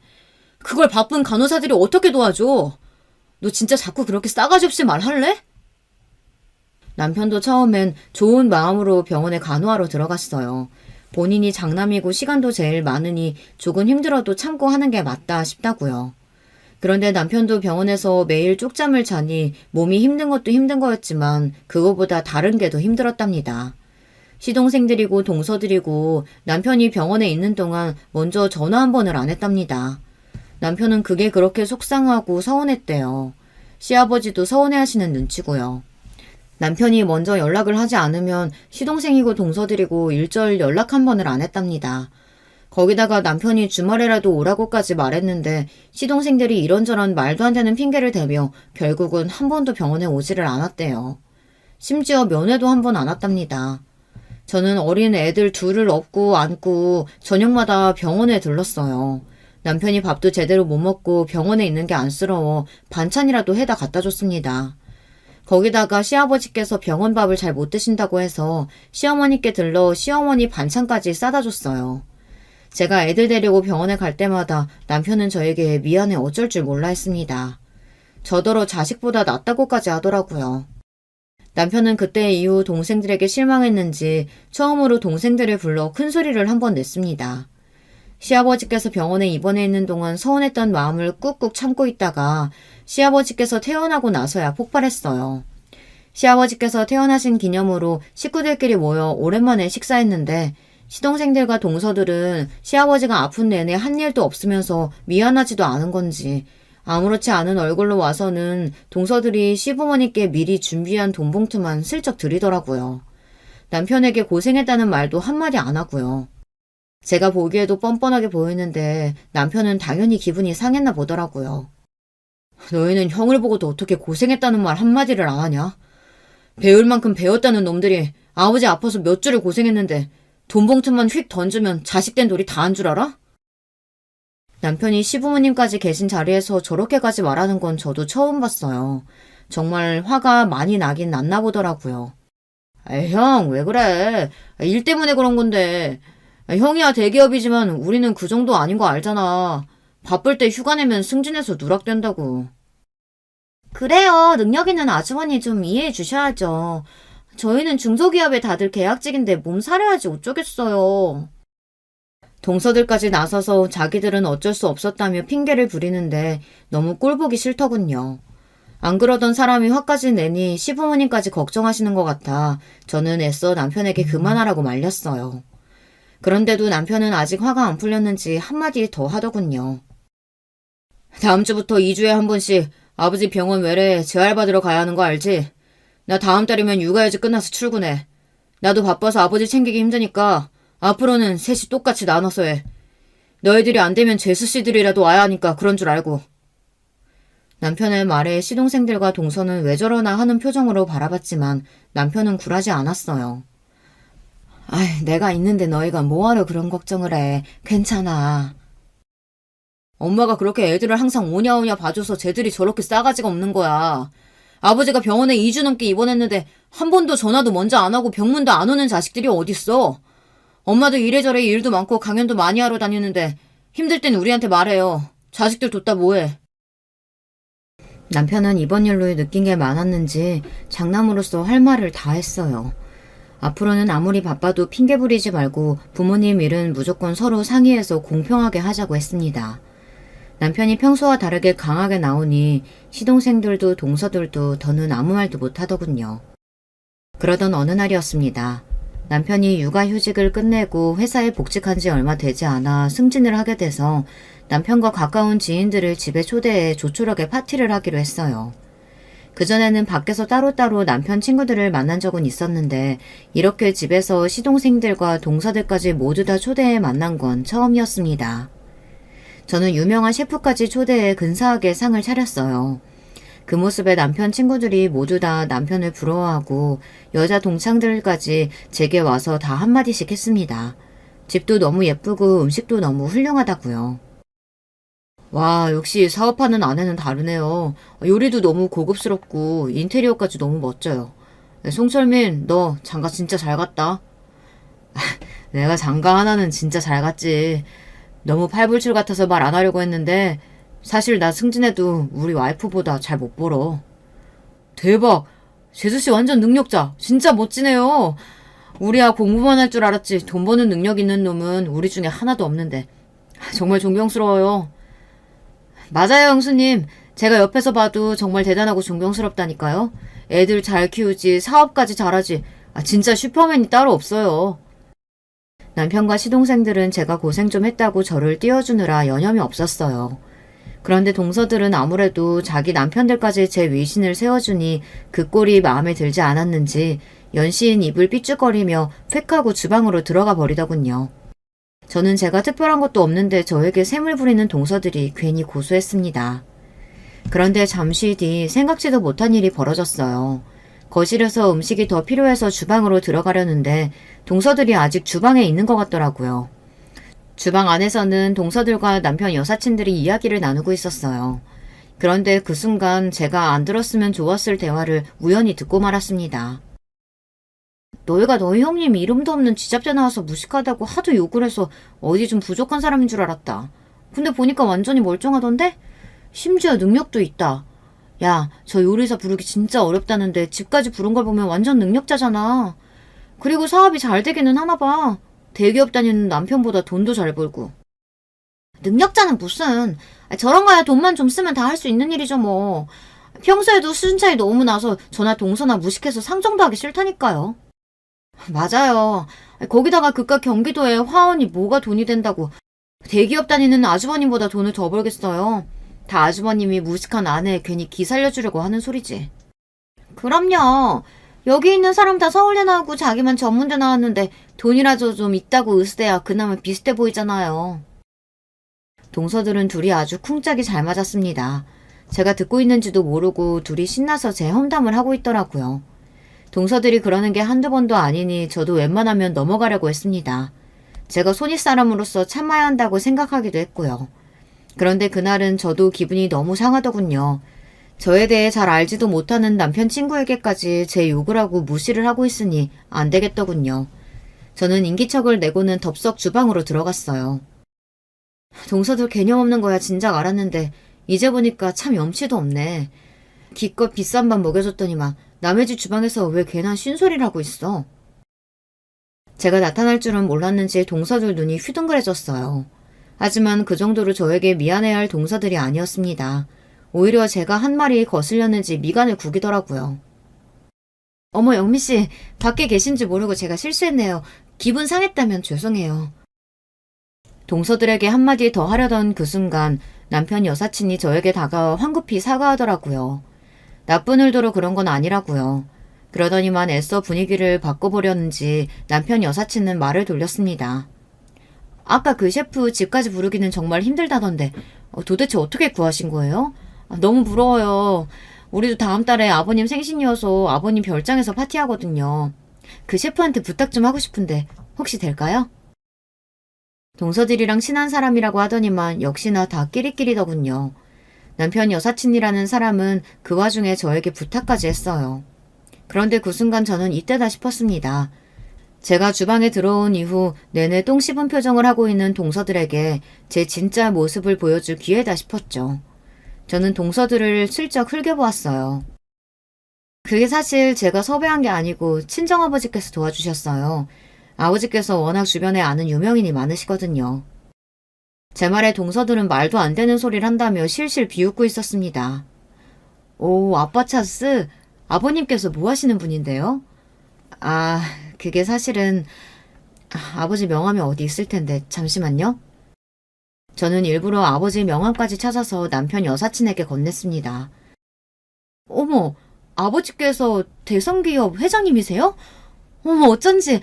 그걸 바쁜 간호사들이 어떻게 도와줘? 너 진짜 자꾸 그렇게 싸가지 없이 말할래? 남편도 처음엔 좋은 마음으로 병원에 간호하러 들어갔어요. 본인이 장남이고 시간도 제일 많으니 조금 힘들어도 참고 하는 게 맞다 싶다고요. 그런데 남편도 병원에서 매일 쪽잠을 자니 몸이 힘든 것도 힘든 거였지만 그거보다 다른 게 더 힘들었답니다. 시동생들이고 동서들이고 남편이 병원에 있는 동안 먼저 전화 한 번을 안 했답니다. 남편은 그게 그렇게 속상하고 서운했대요. 시아버지도 서운해하시는 눈치고요. 남편이 먼저 연락을 하지 않으면 시동생이고 동서들이고 일절 연락 한 번을 안 했답니다. 거기다가 남편이 주말에라도 오라고까지 말했는데 시동생들이 이런저런 말도 안 되는 핑계를 대며 결국은 한 번도 병원에 오지를 않았대요. 심지어 면회도 한 번 안 왔답니다. 저는 어린 애들 둘을 업고 안고 저녁마다 병원에 들렀어요. 남편이 밥도 제대로 못 먹고 병원에 있는 게 안쓰러워 반찬이라도 해다 갖다 줬습니다. 거기다가 시아버지께서 병원 밥을 잘 못 드신다고 해서 시어머니께 들러 시어머니 반찬까지 싸다 줬어요. 제가 애들 데리고 병원에 갈 때마다 남편은 저에게 미안해 어쩔 줄 몰라 했습니다. 저더러 자식보다 낫다고까지 하더라고요. 남편은 그때 이후 동생들에게 실망했는지 처음으로 동생들을 불러 큰 소리를 한 번 냈습니다. 시아버지께서 병원에 입원해 있는 동안 서운했던 마음을 꾹꾹 참고 있다가 시아버지께서 퇴원하고 나서야 폭발했어요. 시아버지께서 퇴원하신 기념으로 식구들끼리 모여 오랜만에 식사했는데 시동생들과 동서들은 시아버지가 아픈 내내 한 일도 없으면서 미안하지도 않은 건지 아무렇지 않은 얼굴로 와서는 동서들이 시부모님께 미리 준비한 돈 봉투만 슬쩍 드리더라고요. 남편에게 고생했다는 말도 한마디 안 하고요. 제가 보기에도 뻔뻔하게 보이는데 남편은 당연히 기분이 상했나 보더라고요. 너희는 형을 보고도 어떻게 고생했다는 말 한마디를 안 하냐? 배울 만큼 배웠다는 놈들이 아버지 아파서 몇 주를 고생했는데 돈 봉투만 휙 던지면 자식된 돌이 다 한 줄 알아? 남편이 시부모님까지 계신 자리에서 저렇게까지 말하는 건 저도 처음 봤어요. 정말 화가 많이 나긴 났나 보더라고요. 형, 왜 그래? 일 때문에 그런 건데. 형이야 대기업이지만 우리는 그 정도 아닌 거 알잖아. 바쁠 때 휴가 내면 승진해서 누락된다고. 그래요. 능력 있는 아주머니 좀 이해해 주셔야죠. 저희는 중소기업에 다들 계약직인데 몸 사려야지 어쩌겠어요. 동서들까지 나서서 자기들은 어쩔 수 없었다며 핑계를 부리는데 너무 꼴보기 싫더군요. 안 그러던 사람이 화까지 내니 시부모님까지 걱정하시는 것 같아 저는 애써 남편에게 그만하라고 말렸어요. 그런데도 남편은 아직 화가 안 풀렸는지 한마디 더 하더군요. 다음 주부터 2주에 한 번씩 아버지 병원 외래 재활받으러 가야 하는 거 알지? 나 다음 달이면 육아휴직 끝나서 출근해. 나도 바빠서 아버지 챙기기 힘드니까 앞으로는 셋이 똑같이 나눠서 해. 너희들이 안 되면 재수씨들이라도 와야 하니까 그런 줄 알고. 남편의 말에 시동생들과 동서는 왜 저러나 하는 표정으로 바라봤지만 남편은 굴하지 않았어요. 내가 있는데 너희가 뭐하러 그런 걱정을 해. 괜찮아. 엄마가 그렇게 애들을 항상 오냐오냐 봐줘서 쟤들이 저렇게 싸가지가 없는 거야. 아버지가 병원에 2주 넘게 입원했는데 한 번도 전화도 먼저 안 하고 병문도 안 오는 자식들이 어딨어. 엄마도 이래저래 일도 많고 강연도 많이 하러 다니는데 힘들 땐 우리한테 말해요. 자식들 뒀다 뭐해. 남편은 이번 일로 느낀 게 많았는지 장남으로서 할 말을 다 했어요. 앞으로는 아무리 바빠도 핑계 부리지 말고 부모님 일은 무조건 서로 상의해서 공평하게 하자고 했습니다. 남편이 평소와 다르게 강하게 나오니 시동생들도 동서들도 더는 아무 말도 못하더군요. 그러던 어느 날이었습니다. 남편이 육아휴직을 끝내고 회사에 복직한 지 얼마 되지 않아 승진을 하게 돼서 남편과 가까운 지인들을 집에 초대해 조촐하게 파티를 하기로 했어요. 그전에는 밖에서 따로따로 남편 친구들을 만난 적은 있었는데 이렇게 집에서 시동생들과 동서들까지 모두 다 초대해 만난 건 처음이었습니다. 저는 유명한 셰프까지 초대해 근사하게 상을 차렸어요. 그 모습에 남편 친구들이 모두 다 남편을 부러워하고 여자 동창들까지 제게 와서 다 한마디씩 했습니다. 집도 너무 예쁘고 음식도 너무 훌륭하다고요. 와, 역시 사업하는 아내는 다르네요. 요리도 너무 고급스럽고 인테리어까지 너무 멋져요. 네, 송철민, 너 장가 진짜 잘 갔다. 내가 장가 하나는 진짜 잘 갔지. 너무 팔불출 같아서 말 안 하려고 했는데 사실 나 승진해도 우리 와이프보다 잘 못 벌어. 대박! 재수씨 완전 능력자. 진짜 멋지네요. 우리야 공부만 할 줄 알았지 돈 버는 능력 있는 놈은 우리 중에 하나도 없는데. 정말 존경스러워요. 맞아요, 형수님. 제가 옆에서 봐도 정말 대단하고 존경스럽다니까요. 애들 잘 키우지, 사업까지 잘하지. 진짜 슈퍼맨이 따로 없어요. 남편과 시동생들은 제가 고생 좀 했다고 저를 띄워주느라 여념이 없었어요. 그런데 동서들은 아무래도 자기 남편들까지 제 위신을 세워주니 그 꼴이 마음에 들지 않았는지 연신 입을 삐죽거리며 획하고 주방으로 들어가 버리더군요. 저는 제가 특별한 것도 없는데 저에게 샘을 부리는 동서들이 괜히 고소했습니다. 그런데 잠시 뒤 생각지도 못한 일이 벌어졌어요. 거실에서 음식이 더 필요해서 주방으로 들어가려는데 동서들이 아직 주방에 있는 것 같더라고요. 주방 안에서는 동서들과 남편 여사친들이 이야기를 나누고 있었어요. 그런데 그 순간 제가 안 들었으면 좋았을 대화를 우연히 듣고 말았습니다. 너희가 너희 형님 이름도 없는 쥐잡대 나와서 무식하다고 하도 욕을 해서 어디 좀 부족한 사람인 줄 알았다. 근데 보니까 완전히 멀쩡하던데? 심지어 능력도 있다. 야, 저 요리사 부르기 진짜 어렵다는데 집까지 부른 걸 보면 완전 능력자잖아. 그리고 사업이 잘 되기는 하나 봐. 대기업 다니는 남편보다 돈도 잘 벌고. 능력자는 무슨. 저런 거야 돈만 좀 쓰면 다 할 수 있는 일이죠 뭐. 평소에도 수준 차이 너무 나서 저나 동서나 무식해서 상정도 하기 싫다니까요. 맞아요. 거기다가 그깟 경기도에 화원이 뭐가 돈이 된다고. 대기업 다니는 아주버님보다 돈을 더 벌겠어요. 다 아주버님이 무식한 아내 괜히 기 살려주려고 하는 소리지. 그럼요. 여기 있는 사람 다 서울대 나오고 자기만 전문대 나왔는데 돈이라도 좀 있다고 으스대야 그나마 비슷해 보이잖아요. 동서들은 둘이 아주 쿵짝이 잘 맞았습니다. 제가 듣고 있는지도 모르고 둘이 신나서 제 험담을 하고 있더라고요. 동서들이 그러는 게 한두 번도 아니니 저도 웬만하면 넘어가려고 했습니다. 제가 손윗사람으로서 참아야 한다고 생각하기도 했고요. 그런데 그날은 저도 기분이 너무 상하더군요. 저에 대해 잘 알지도 못하는 남편 친구에게까지 제 욕을 하고 무시를 하고 있으니 안 되겠더군요. 저는 인기척을 내고는 덥석 주방으로 들어갔어요. 동서들 개념 없는 거야 진작 알았는데 이제 보니까 참 염치도 없네. 기껏 비싼 밥 먹여줬더니만 남의 집 주방에서 왜 괜한 쉰소리를 하고 있어. 제가 나타날 줄은 몰랐는지 동서들 눈이 휘둥그레졌어요. 하지만 그 정도로 저에게 미안해야 할 동서들이 아니었습니다. 오히려 제가 한 말이 거슬렸는지 미간을 구기더라고요. 어머 영미씨, 밖에 계신지 모르고 제가 실수했네요. 기분 상했다면 죄송해요. 동서들에게 한마디 더 하려던 그 순간 남편 여사친이 저에게 다가와 황급히 사과하더라고요. 나쁜 의도로 그런 건 아니라고요. 그러더니만 애써 분위기를 바꿔보려는지 남편 여사친은 말을 돌렸습니다. 아까 그 셰프 집까지 부르기는 정말 힘들다던데 도대체 어떻게 구하신 거예요? 너무 부러워요. 우리도 다음 달에 아버님 생신이어서 아버님 별장에서 파티하거든요. 그 셰프한테 부탁 좀 하고 싶은데 혹시 될까요? 동서들이랑 친한 사람이라고 하더니만 역시나 다 끼리끼리더군요. 남편 여사친이라는 사람은 그 와중에 저에게 부탁까지 했어요. 그런데 그 순간 저는 이때다 싶었습니다. 제가 주방에 들어온 이후 내내 똥 씹은 표정을 하고 있는 동서들에게 제 진짜 모습을 보여줄 기회다 싶었죠. 저는 동서들을 슬쩍 흘겨보았어요. 그게 사실 제가 섭외한 게 아니고 친정아버지께서 도와주셨어요. 아버지께서 워낙 주변에 아는 유명인이 많으시거든요. 제 말에 동서들은 말도 안 되는 소리를 한다며 실실 비웃고 있었습니다. 오, 아빠 차스? 아버님께서 뭐 하시는 분인데요? 그게 사실은 아버지 명함이 어디 있을 텐데 잠시만요. 저는 일부러 아버지 명함까지 찾아서 남편 여사친에게 건넸습니다. 어머, 아버지께서 대성기업 회장님이세요? 어머, 어쩐지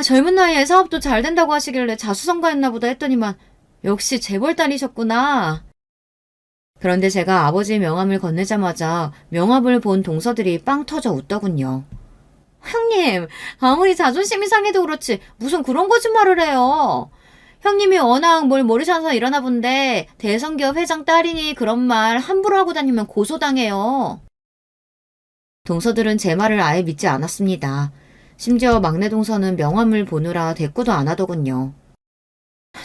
젊은 나이에 사업도 잘 된다고 하시길래 자수성가했나 보다 했더니만 역시 재벌딸이셨구나. 그런데 제가 아버지 명함을 건네자마자 명함을 본 동서들이 빵 터져 웃더군요. 형님, 아무리 자존심이 상해도 그렇지 무슨 그런 거짓말을 해요. 형님이 워낙 뭘 모르셔서 이러나 본데 대성기업 회장 딸이니 그런 말 함부로 하고 다니면 고소당해요. 동서들은 제 말을 아예 믿지 않았습니다. 심지어 막내 동서는 명함을 보느라 대꾸도 안 하더군요.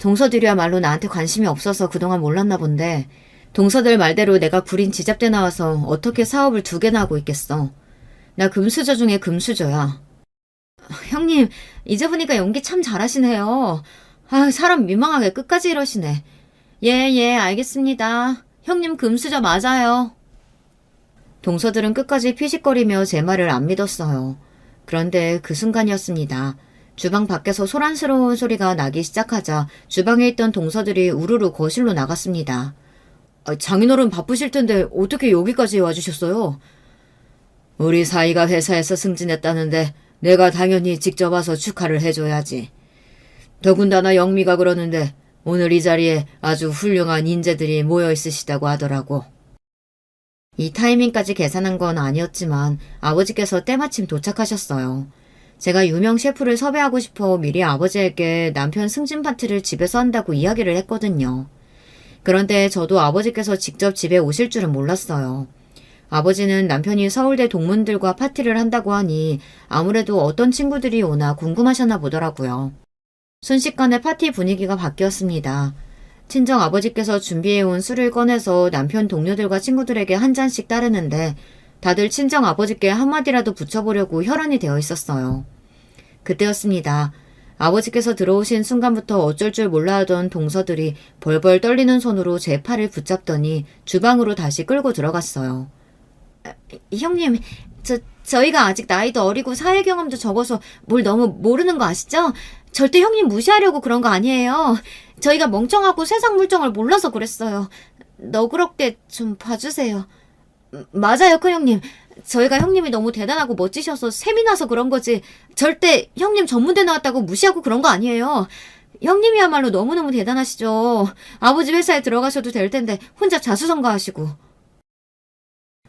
동서들이야말로 나한테 관심이 없어서 그동안 몰랐나 본데 동서들 말대로 내가 구린 지잡대 나와서 어떻게 사업을 2개나 하고 있겠어. 나 금수저 중에 금수저야. 형님, 이제 보니까 연기 참 잘하시네요. 사람 민망하게 끝까지 이러시네. 예, 알겠습니다. 형님 금수저 맞아요. 동서들은 끝까지 피식거리며 제 말을 안 믿었어요. 그런데 그 순간이었습니다. 주방 밖에서 소란스러운 소리가 나기 시작하자 주방에 있던 동서들이 우르르 거실로 나갔습니다. 장인어른 바쁘실 텐데 어떻게 여기까지 와주셨어요? 우리 사이가 회사에서 승진했다는데 내가 당연히 직접 와서 축하를 해줘야지. 더군다나 영미가 그러는데 오늘 이 자리에 아주 훌륭한 인재들이 모여 있으시다고 하더라고. 이 타이밍까지 계산한 건 아니었지만 아버지께서 때마침 도착하셨어요. 제가 유명 셰프를 섭외하고 싶어 미리 아버지에게 남편 승진 파티를 집에서 한다고 이야기를 했거든요. 그런데 저도 아버지께서 직접 집에 오실 줄은 몰랐어요. 아버지는 남편이 서울대 동문들과 파티를 한다고 하니 아무래도 어떤 친구들이 오나 궁금하셨나 보더라고요. 순식간에 파티 분위기가 바뀌었습니다. 친정 아버지께서 준비해온 술을 꺼내서 남편 동료들과 친구들에게 한 잔씩 따르는데 다들 친정 아버지께 한마디라도 붙여보려고 혈안이 되어 있었어요. 그때였습니다. 아버지께서 들어오신 순간부터 어쩔 줄 몰라 하던 동서들이 벌벌 떨리는 손으로 제 팔을 붙잡더니 주방으로 다시 끌고 들어갔어요. 형님, 저희가 아직 나이도 어리고 사회 경험도 적어서 뭘 너무 모르는 거 아시죠? 절대 형님 무시하려고 그런 거 아니에요. 저희가 멍청하고 세상 물정을 몰라서 그랬어요. 너그럽게 좀 봐주세요. 맞아요, 큰형님. 저희가 형님이 너무 대단하고 멋지셔서 셈이 나서 그런 거지. 절대 형님 전문대 나왔다고 무시하고 그런 거 아니에요. 형님이야말로 너무너무 대단하시죠. 아버지 회사에 들어가셔도 될 텐데 혼자 자수성가하시고.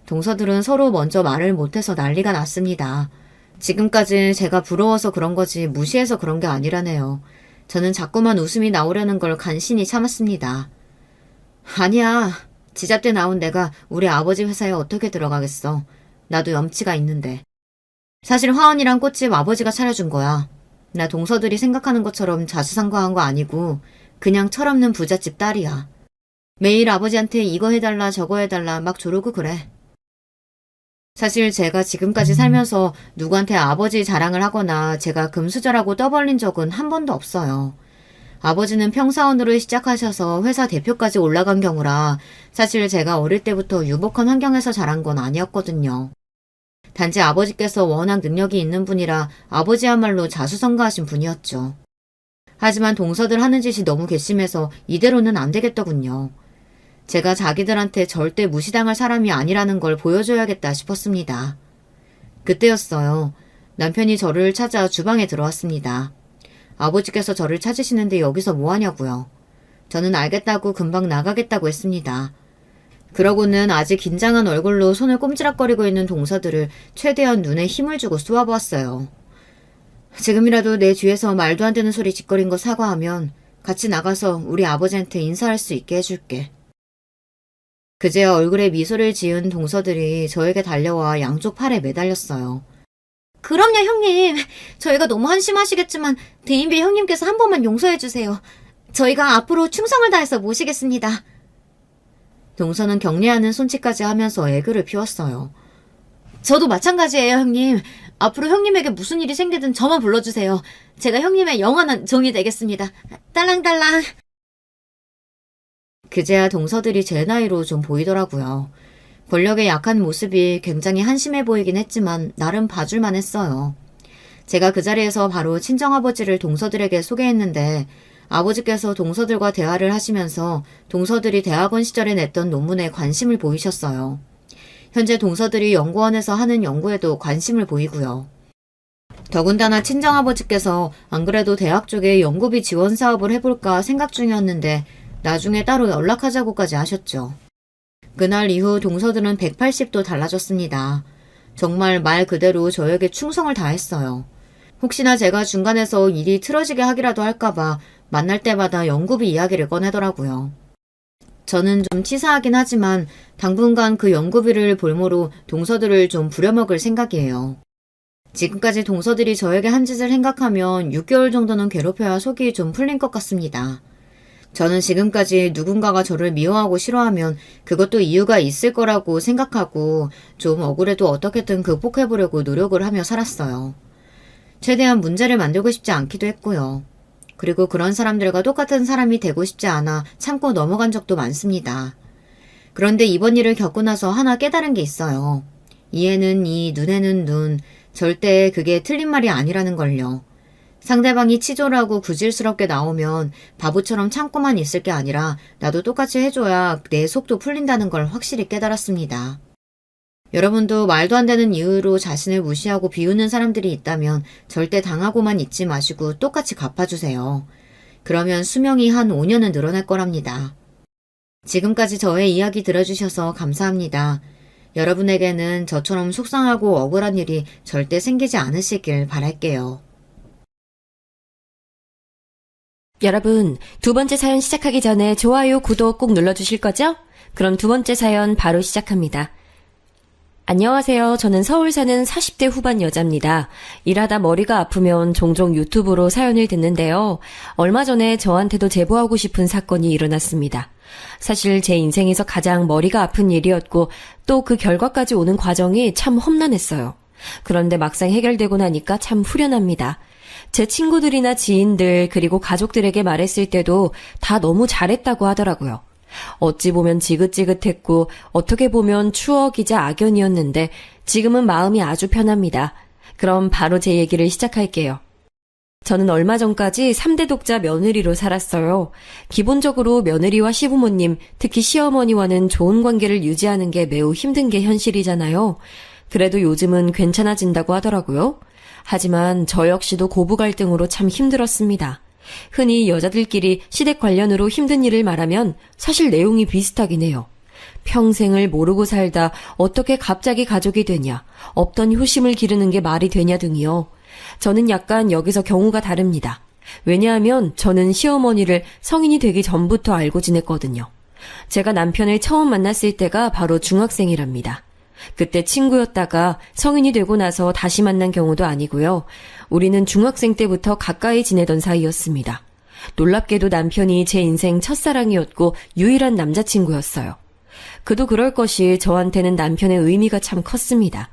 동서들은 서로 먼저 말을 못해서 난리가 났습니다. 지금까지 제가 부러워서 그런 거지 무시해서 그런 게 아니라네요. 저는 자꾸만 웃음이 나오려는 걸 간신히 참았습니다. 아니야. 지잡대 나온 내가 우리 아버지 회사에 어떻게 들어가겠어. 나도 염치가 있는데. 사실 화원이랑 꽃집 아버지가 차려준 거야. 나 동서들이 생각하는 것처럼 자수성가한 거 아니고 그냥 철없는 부잣집 딸이야. 매일 아버지한테 이거 해달라 저거 해달라 막 조르고 그래. 사실 제가 지금까지 살면서 누구한테 아버지 자랑을 하거나 제가 금수저라고 떠벌린 적은 한 번도 없어요. 아버지는 평사원으로 시작하셔서 회사 대표까지 올라간 경우라 사실 제가 어릴 때부터 유복한 환경에서 자란 건 아니었거든요. 단지 아버지께서 워낙 능력이 있는 분이라 아버지야말로 자수성가하신 분이었죠. 하지만 동서들 하는 짓이 너무 괘씸해서 이대로는 안 되겠더군요. 제가 자기들한테 절대 무시당할 사람이 아니라는 걸 보여줘야겠다 싶었습니다. 그때였어요. 남편이 저를 찾아 주방에 들어왔습니다. 아버지께서 저를 찾으시는데 여기서 뭐 하냐고요. 저는 알겠다고 금방 나가겠다고 했습니다. 그러고는 아직 긴장한 얼굴로 손을 꼼지락거리고 있는 동서들을 최대한 눈에 힘을 주고 쏘아보았어요. 지금이라도 내 뒤에서 말도 안 되는 소리 짓거린 거 사과하면 같이 나가서 우리 아버지한테 인사할 수 있게 해줄게. 그제야 얼굴에 미소를 지은 동서들이 저에게 달려와 양쪽 팔에 매달렸어요. 그럼요, 형님. 저희가 너무 한심하시겠지만 대인배 형님께서 한 번만 용서해주세요. 저희가 앞으로 충성을 다해서 모시겠습니다. 동서는 격려하는 손짓까지 하면서 애교를 피웠어요. 저도 마찬가지예요, 형님. 앞으로 형님에게 무슨 일이 생기든 저만 불러주세요. 제가 형님의 영원한 종이 되겠습니다. 딸랑딸랑. 그제야 동서들이 제 나이로 좀 보이더라고요. 권력의 약한 모습이 굉장히 한심해 보이긴 했지만 나름 봐줄만 했어요. 제가 그 자리에서 바로 친정아버지를 동서들에게 소개했는데 아버지께서 동서들과 대화를 하시면서 동서들이 대학원 시절에 냈던 논문에 관심을 보이셨어요. 현재 동서들이 연구원에서 하는 연구에도 관심을 보이고요. 더군다나 친정아버지께서 안 그래도 대학 쪽에 연구비 지원 사업을 해볼까 생각 중이었는데 나중에 따로 연락하자고까지 하셨죠. 그날 이후 동서들은 180도 달라졌습니다. 정말 말 그대로 저에게 충성을 다했어요. 혹시나 제가 중간에서 일이 틀어지게 하기라도 할까봐 만날 때마다 연구비 이야기를 꺼내더라고요. 저는 좀 치사하긴 하지만 당분간 그 연구비를 볼모로 동서들을 좀 부려먹을 생각이에요. 지금까지 동서들이 저에게 한 짓을 생각하면 6개월 정도는 괴롭혀야 속이 좀 풀린 것 같습니다. 저는 지금까지 누군가가 저를 미워하고 싫어하면 그것도 이유가 있을 거라고 생각하고 좀 억울해도 어떻게든 극복해보려고 노력을 하며 살았어요. 최대한 문제를 만들고 싶지 않기도 했고요. 그리고 그런 사람들과 똑같은 사람이 되고 싶지 않아 참고 넘어간 적도 많습니다. 그런데 이번 일을 겪고 나서 하나 깨달은 게 있어요. 이에는 이, 눈에는 눈, 절대 그게 틀린 말이 아니라는 걸요. 상대방이 치졸하고 구질스럽게 나오면 바보처럼 참고만 있을 게 아니라 나도 똑같이 해줘야 내 속도 풀린다는 걸 확실히 깨달았습니다. 여러분도 말도 안 되는 이유로 자신을 무시하고 비웃는 사람들이 있다면 절대 당하고만 있지 마시고 똑같이 갚아주세요. 그러면 수명이 한 5년은 늘어날 거랍니다. 지금까지 저의 이야기 들어주셔서 감사합니다. 여러분에게는 저처럼 속상하고 억울한 일이 절대 생기지 않으시길 바랄게요. 여러분, 두 번째 사연 시작하기 전에 좋아요, 구독 꼭 눌러주실 거죠? 그럼 두 번째 사연 바로 시작합니다. 안녕하세요. 저는 서울 사는 40대 후반 여자입니다. 일하다 머리가 아프면 종종 유튜브로 사연을 듣는데요. 얼마 전에 저한테도 제보하고 싶은 사건이 일어났습니다. 사실 제 인생에서 가장 머리가 아픈 일이었고 또 그 결과까지 오는 과정이 참 험난했어요. 그런데 막상 해결되고 나니까 참 후련합니다. 제 친구들이나 지인들 그리고 가족들에게 말했을 때도 다 너무 잘했다고 하더라고요. 어찌 보면 지긋지긋했고 어떻게 보면 추억이자 악연이었는데 지금은 마음이 아주 편합니다. 그럼 바로 제 얘기를 시작할게요. 저는 얼마 전까지 3대 독자 며느리로 살았어요. 기본적으로 며느리와 시부모님, 특히 시어머니와는 좋은 관계를 유지하는 게 매우 힘든 게 현실이잖아요. 그래도 요즘은 괜찮아진다고 하더라고요. 하지만 저 역시도 고부 갈등으로 참 힘들었습니다. 흔히 여자들끼리 시댁 관련으로 힘든 일을 말하면 사실 내용이 비슷하긴 해요. 평생을 모르고 살다 어떻게 갑자기 가족이 되냐, 없던 효심을 기르는 게 말이 되냐 등이요. 저는 약간 여기서 경우가 다릅니다. 왜냐하면 저는 시어머니를 성인이 되기 전부터 알고 지냈거든요. 제가 남편을 처음 만났을 때가 바로 중학생이랍니다. 그때 친구였다가 성인이 되고 나서 다시 만난 경우도 아니고요. 우리는 중학생 때부터 가까이 지내던 사이였습니다. 놀랍게도 남편이 제 인생 첫사랑이었고 유일한 남자친구였어요. 그도 그럴 것이 저한테는 남편의 의미가 참 컸습니다.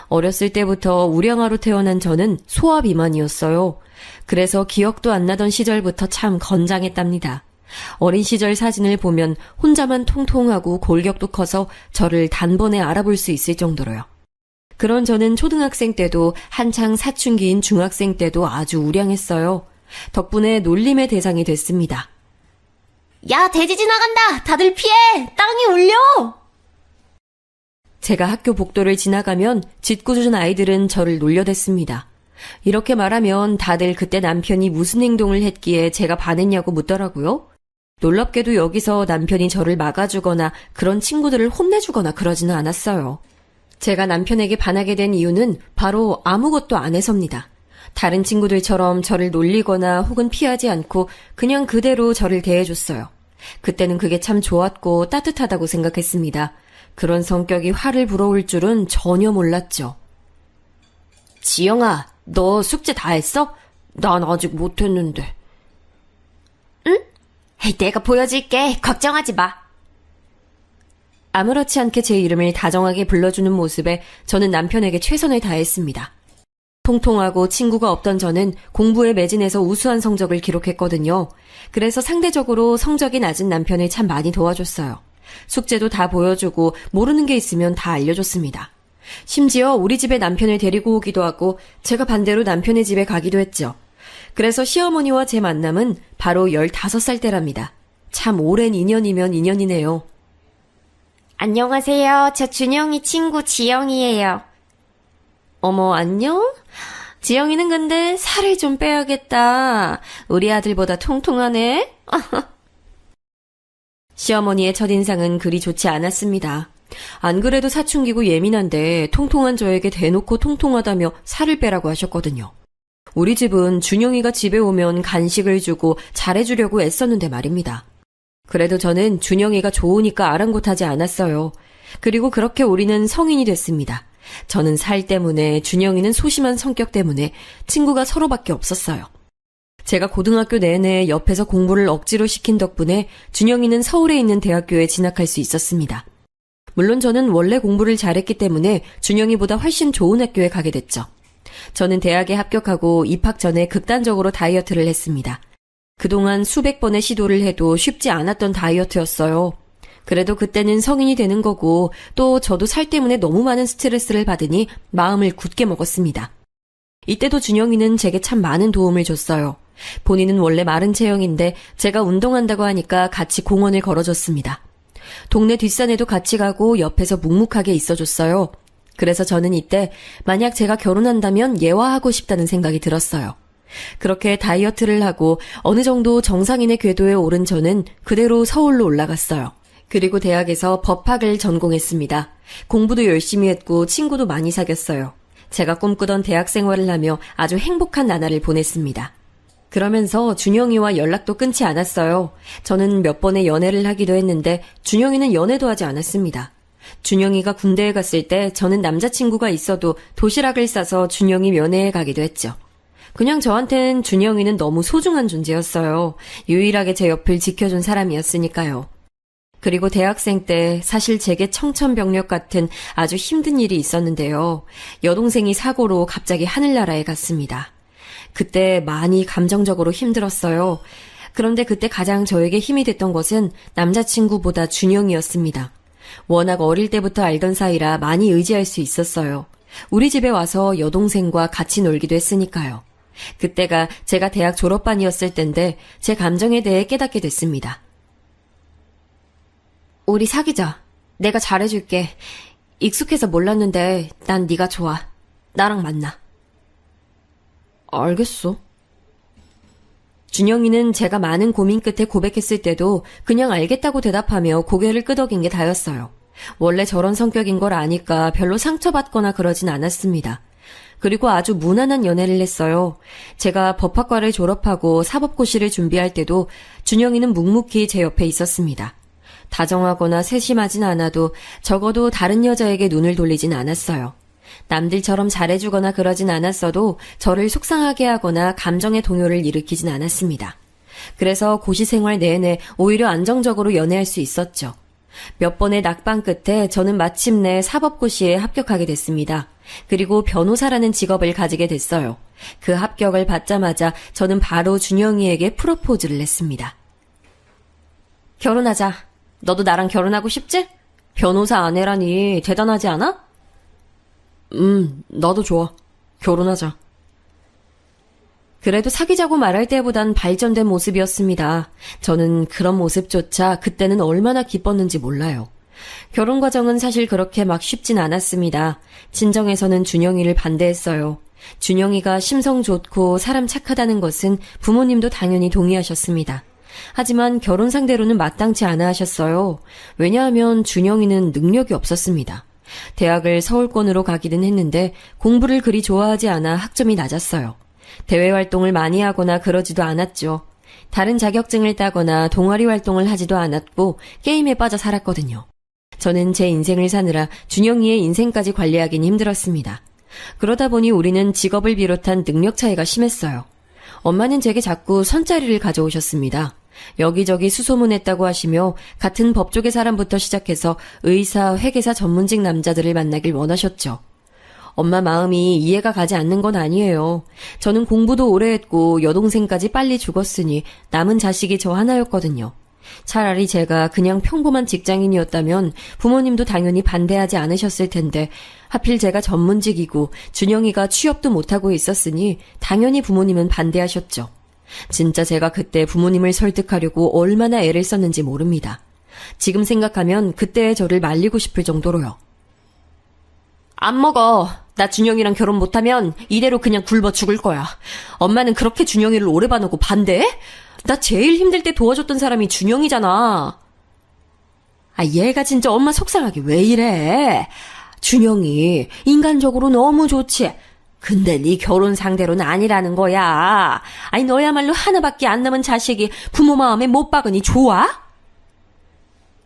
어렸을 때부터 우량아로 태어난 저는 소아 비만이었어요. 그래서 기억도 안 나던 시절부터 참 건장했답니다. 어린 시절 사진을 보면 혼자만 통통하고 골격도 커서 저를 단번에 알아볼 수 있을 정도로요. 그런 저는 초등학생 때도 한창 사춘기인 중학생 때도 아주 우량했어요. 덕분에 놀림의 대상이 됐습니다. 야, 돼지 지나간다! 다들 피해! 땅이 울려! 제가 학교 복도를 지나가면 짓궂은 아이들은 저를 놀려댔습니다. 이렇게 말하면 다들 그때 남편이 무슨 행동을 했기에 제가 반했냐고 묻더라고요. 놀랍게도 여기서 남편이 저를 막아주거나 그런 친구들을 혼내주거나 그러지는 않았어요. 제가 남편에게 반하게 된 이유는 바로 아무것도 안 해서입니다. 다른 친구들처럼 저를 놀리거나 혹은 피하지 않고 그냥 그대로 저를 대해줬어요. 그때는 그게 참 좋았고 따뜻하다고 생각했습니다. 그런 성격이 화를 불어올 줄은 전혀 몰랐죠. 지영아, 너 숙제 다 했어? 난 아직 못했는데. 응? 내가 보여줄게. 걱정하지 마. 아무렇지 않게 제 이름을 다정하게 불러주는 모습에 저는 남편에게 최선을 다했습니다. 통통하고 친구가 없던 저는 공부에 매진해서 우수한 성적을 기록했거든요. 그래서 상대적으로 성적이 낮은 남편을 참 많이 도와줬어요. 숙제도 다 보여주고 모르는 게 있으면 다 알려줬습니다. 심지어 우리 집에 남편을 데리고 오기도 하고 제가 반대로 남편의 집에 가기도 했죠. 그래서 시어머니와 제 만남은 바로 15살 때랍니다. 참 오랜 인연이면 인연이네요. 안녕하세요. 저 준영이 친구 지영이에요. 어머, 안녕? 지영이는 근데 살을 좀 빼야겠다. 우리 아들보다 통통하네. 시어머니의 첫인상은 그리 좋지 않았습니다. 안 그래도 사춘기고 예민한데 통통한 저에게 대놓고 통통하다며 살을 빼라고 하셨거든요. 우리 집은 준영이가 집에 오면 간식을 주고 잘해주려고 애썼는데 말입니다. 그래도 저는 준영이가 좋으니까 아랑곳하지 않았어요. 그리고 그렇게 우리는 성인이 됐습니다. 저는 살 때문에, 준영이는 소심한 성격 때문에 친구가 서로밖에 없었어요. 제가 고등학교 내내 옆에서 공부를 억지로 시킨 덕분에 준영이는 서울에 있는 대학교에 진학할 수 있었습니다. 물론 저는 원래 공부를 잘했기 때문에 준영이보다 훨씬 좋은 학교에 가게 됐죠. 저는 대학에 합격하고 입학 전에 극단적으로 다이어트를 했습니다. 그동안 수백 번의 시도를 해도 쉽지 않았던 다이어트였어요. 그래도 그때는 성인이 되는 거고 또 저도 살 때문에 너무 많은 스트레스를 받으니 마음을 굳게 먹었습니다. 이때도 준영이는 제게 참 많은 도움을 줬어요. 본인은 원래 마른 체형인데 제가 운동한다고 하니까 같이 공원을 걸어줬습니다. 동네 뒷산에도 같이 가고 옆에서 묵묵하게 있어줬어요. 그래서 저는 이때 만약 제가 결혼한다면 예화하고 싶다는 생각이 들었어요. 그렇게 다이어트를 하고 어느 정도 정상인의 궤도에 오른 저는 그대로 서울로 올라갔어요. 그리고 대학에서 법학을 전공했습니다. 공부도 열심히 했고 친구도 많이 사귀었어요. 제가 꿈꾸던 대학 생활을 하며 아주 행복한 나날을 보냈습니다. 그러면서 준영이와 연락도 끊지 않았어요. 저는 몇 번의 연애를 하기도 했는데 준영이는 연애도 하지 않았습니다. 준영이가 군대에 갔을 때 저는 남자친구가 있어도 도시락을 싸서 준영이 면회에 가기도 했죠. 그냥 저한텐 준영이는 너무 소중한 존재였어요. 유일하게 제 옆을 지켜준 사람이었으니까요. 그리고 대학생 때 사실 제게 청천벽력 같은 아주 힘든 일이 있었는데요. 여동생이 사고로 갑자기 하늘나라에 갔습니다. 그때 많이 감정적으로 힘들었어요. 그런데 그때 가장 저에게 힘이 됐던 것은 남자친구보다 준영이었습니다. 워낙 어릴 때부터 알던 사이라 많이 의지할 수 있었어요. 우리 집에 와서 여동생과 같이 놀기도 했으니까요. 그때가 제가 대학 졸업반이었을 때인데 제 감정에 대해 깨닫게 됐습니다. 우리 사귀자. 내가 잘해줄게. 익숙해서 몰랐는데 난 네가 좋아. 나랑 만나. 알겠어. 준영이는 제가 많은 고민 끝에 고백했을 때도 그냥 알겠다고 대답하며 고개를 끄덕인 게 다였어요. 원래 저런 성격인 걸 아니까 별로 상처받거나 그러진 않았습니다. 그리고 아주 무난한 연애를 했어요. 제가 법학과를 졸업하고 사법고시를 준비할 때도 준영이는 묵묵히 제 옆에 있었습니다. 다정하거나 세심하진 않아도 적어도 다른 여자에게 눈을 돌리진 않았어요. 남들처럼 잘해주거나 그러진 않았어도 저를 속상하게 하거나 감정의 동요를 일으키진 않았습니다. 그래서 고시 생활 내내 오히려 안정적으로 연애할 수 있었죠. 몇 번의 낙방 끝에 저는 마침내 사법고시에 합격하게 됐습니다. 그리고 변호사라는 직업을 가지게 됐어요. 그 합격을 받자마자 저는 바로 준영이에게 프로포즈를 했습니다. 결혼하자. 너도 나랑 결혼하고 싶지? 변호사 아내라니 대단하지 않아? 나도 좋아. 결혼하자. 그래도 사귀자고 말할 때보단 발전된 모습이었습니다. 저는 그런 모습조차 그때는 얼마나 기뻤는지 몰라요. 결혼 과정은 사실 그렇게 막 쉽진 않았습니다. 친정에서는 준영이를 반대했어요. 준영이가 심성 좋고 사람 착하다는 것은 부모님도 당연히 동의하셨습니다. 하지만 결혼 상대로는 마땅치 않아 하셨어요. 왜냐하면 준영이는 능력이 없었습니다. 대학을 서울권으로 가기는 했는데 공부를 그리 좋아하지 않아 학점이 낮았어요. 대외 활동을 많이 하거나 그러지도 않았죠. 다른 자격증을 따거나 동아리 활동을 하지도 않았고 게임에 빠져 살았거든요. 저는 제 인생을 사느라 준영이의 인생까지 관리하긴 힘들었습니다. 그러다 보니 우리는 직업을 비롯한 능력 차이가 심했어요. 엄마는 제게 자꾸 선자리를 가져오셨습니다. 여기저기 수소문했다고 하시며 같은 법조계 사람부터 시작해서 의사, 회계사 전문직 남자들을 만나길 원하셨죠. 엄마 마음이 이해가 가지 않는 건 아니에요. 저는 공부도 오래 했고 여동생까지 빨리 죽었으니 남은 자식이 저 하나였거든요. 차라리 제가 그냥 평범한 직장인이었다면 부모님도 당연히 반대하지 않으셨을 텐데 하필 제가 전문직이고 준영이가 취업도 못하고 있었으니 당연히 부모님은 반대하셨죠. 진짜 제가 그때 부모님을 설득하려고 얼마나 애를 썼는지 모릅니다. 지금 생각하면 그때의 저를 말리고 싶을 정도로요. 안 먹어. 나 준영이랑 결혼 못하면 이대로 그냥 굶어 죽을 거야. 엄마는 그렇게 준영이를 오래 봐놓고 반대해? 나 제일 힘들 때 도와줬던 사람이 준영이잖아. 아, 얘가 진짜 엄마 속상하게 왜 이래? 준영이 인간적으로 너무 좋지. 근데 네 결혼 상대로는 아니라는 거야. 아니 너야말로 하나밖에 안 남은 자식이 부모 마음에 못 박으니 좋아?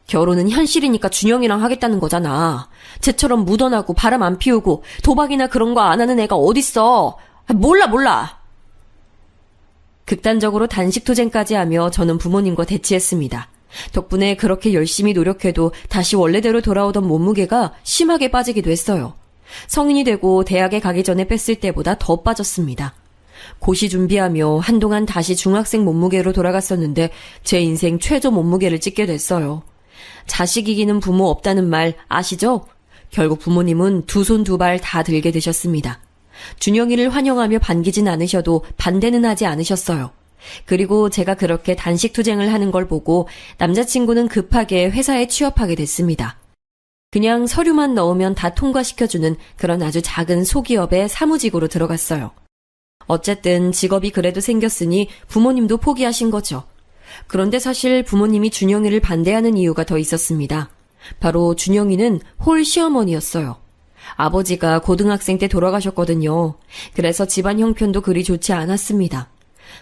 결혼은 현실이니까 준영이랑 하겠다는 거잖아. 쟤처럼 묻어나고 바람 안 피우고 도박이나 그런 거 안 하는 애가 어딨어. 몰라. 극단적으로 단식투쟁까지 하며 저는 부모님과 대치했습니다. 덕분에 그렇게 열심히 노력해도 다시 원래대로 돌아오던 몸무게가 심하게 빠지기도 했어요. 성인이 되고 대학에 가기 전에 뺐을 때보다 더 빠졌습니다. 고시 준비하며 한동안 다시 중학생 몸무게로 돌아갔었는데 제 인생 최저 몸무게를 찌게 됐어요. 자식 이기는 부모 없다는 말 아시죠? 결국 부모님은 두 손 두 발 다 들게 되셨습니다. 준영이를 환영하며 반기진 않으셔도 반대는 하지 않으셨어요. 그리고 제가 그렇게 단식투쟁을 하는 걸 보고 남자친구는 급하게 회사에 취업하게 됐습니다. 그냥 서류만 넣으면 다 통과시켜주는 그런 아주 작은 소기업에 사무직으로 들어갔어요. 어쨌든 직업이 그래도 생겼으니 부모님도 포기하신 거죠. 그런데 사실 부모님이 준영이를 반대하는 이유가 더 있었습니다. 바로 준영이는 홀 시어머니였어요. 아버지가 고등학생 때 돌아가셨거든요. 그래서 집안 형편도 그리 좋지 않았습니다.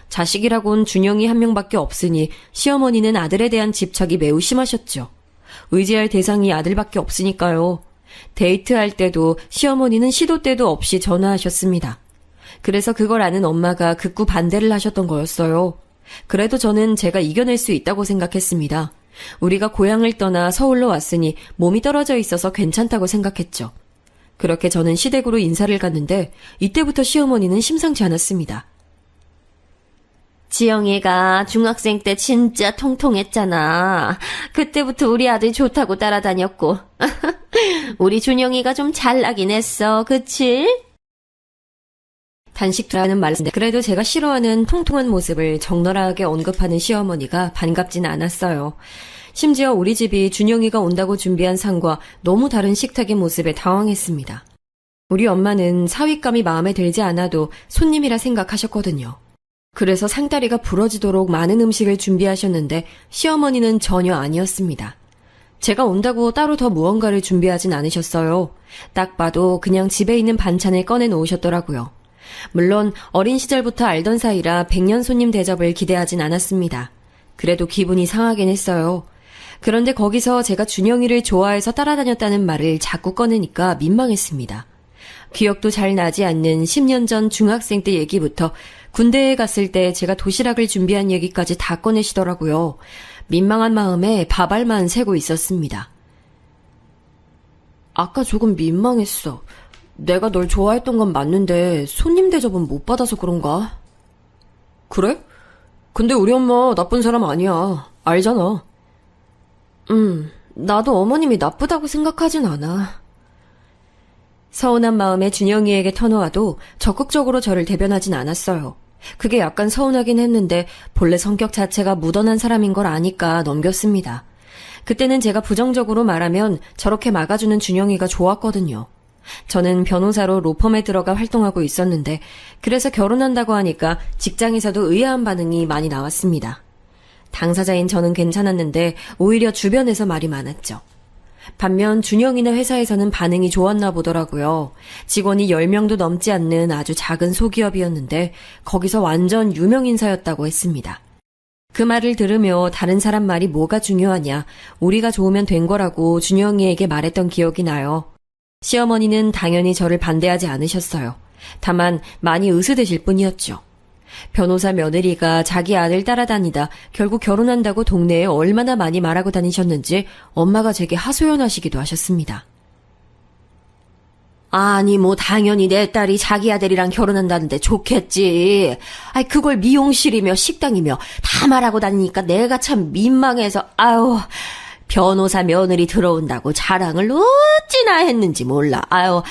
자식이라곤 준영이 한 명밖에 없으니 시어머니는 아들에 대한 집착이 매우 심하셨죠. 의지할 대상이 아들밖에 없으니까요. 데이트할 때도 시어머니는 시도 때도 없이 전화하셨습니다. 그래서 그걸 아는 엄마가 극구 반대를 하셨던 거였어요. 그래도 저는 제가 이겨낼 수 있다고 생각했습니다. 우리가 고향을 떠나 서울로 왔으니 몸이 떨어져 있어서 괜찮다고 생각했죠. 그렇게 저는 시댁으로 인사를 갔는데 이때부터 시어머니는 심상치 않았습니다. 지영이가 중학생 때 진짜 통통했잖아. 그때부터 우리 아들 좋다고 따라다녔고. 우리 준영이가 좀 잘나긴 했어, 그치? 단식하는 말인데 그래도 제가 싫어하는 통통한 모습을 적나라하게 언급하는 시어머니가 반갑진 않았어요. 심지어 우리 집이 준영이가 온다고 준비한 상과 너무 다른 식탁의 모습에 당황했습니다. 우리 엄마는 사윗감이 마음에 들지 않아도 손님이라 생각하셨거든요. 그래서 상다리가 부러지도록 많은 음식을 준비하셨는데 시어머니는 전혀 아니었습니다. 제가 온다고 따로 더 무언가를 준비하진 않으셨어요. 딱 봐도 그냥 집에 있는 반찬을 꺼내 놓으셨더라고요. 물론 어린 시절부터 알던 사이라 100년 손님 대접을 기대하진 않았습니다. 그래도 기분이 상하긴 했어요. 그런데 거기서 제가 준영이를 좋아해서 따라다녔다는 말을 자꾸 꺼내니까 민망했습니다. 기억도 잘 나지 않는 10년 전 중학생 때 얘기부터 군대에 갔을 때 제가 도시락을 준비한 얘기까지 다 꺼내시더라고요. 민망한 마음에 밥알만 새고 있었습니다. 아까 조금 민망했어. 내가 널 좋아했던 건 맞는데 손님 대접은 못 받아서 그런가? 그래? 근데 우리 엄마 나쁜 사람 아니야. 알잖아. 나도 어머님이 나쁘다고 생각하진 않아. 서운한 마음에 준영이에게 터놓아도 적극적으로 저를 대변하진 않았어요. 그게 약간 서운하긴 했는데 본래 성격 자체가 무던한 사람인 걸 아니까 넘겼습니다. 그때는 제가 부정적으로 말하면 저렇게 막아주는 준영이가 좋았거든요. 저는 변호사로 로펌에 들어가 활동하고 있었는데 그래서 결혼한다고 하니까 직장에서도 의아한 반응이 많이 나왔습니다. 당사자인 저는 괜찮았는데 오히려 주변에서 말이 많았죠. 반면 준영이네 회사에서는 반응이 좋았나 보더라고요. 직원이 10명도 넘지 않는 아주 작은 소기업이었는데 거기서 완전 유명 인사였다고 했습니다. 그 말을 들으며 다른 사람 말이 뭐가 중요하냐, 우리가 좋으면 된 거라고 준영이에게 말했던 기억이 나요. 시어머니는 당연히 저를 반대하지 않으셨어요. 다만 많이 으스대실 뿐이었죠. 변호사 며느리가 자기 아들 따라다니다 결국 결혼한다고 동네에 얼마나 많이 말하고 다니셨는지 엄마가 제게 하소연하시기도 하셨습니다. 아니 뭐 당연히 내 딸이 자기 아들이랑 결혼한다는데 좋겠지. 아이 그걸 미용실이며 식당이며 다 말하고 다니니까 내가 참 민망해서 아유 변호사 며느리 들어온다고 자랑을 어찌나 했는지 몰라. 아유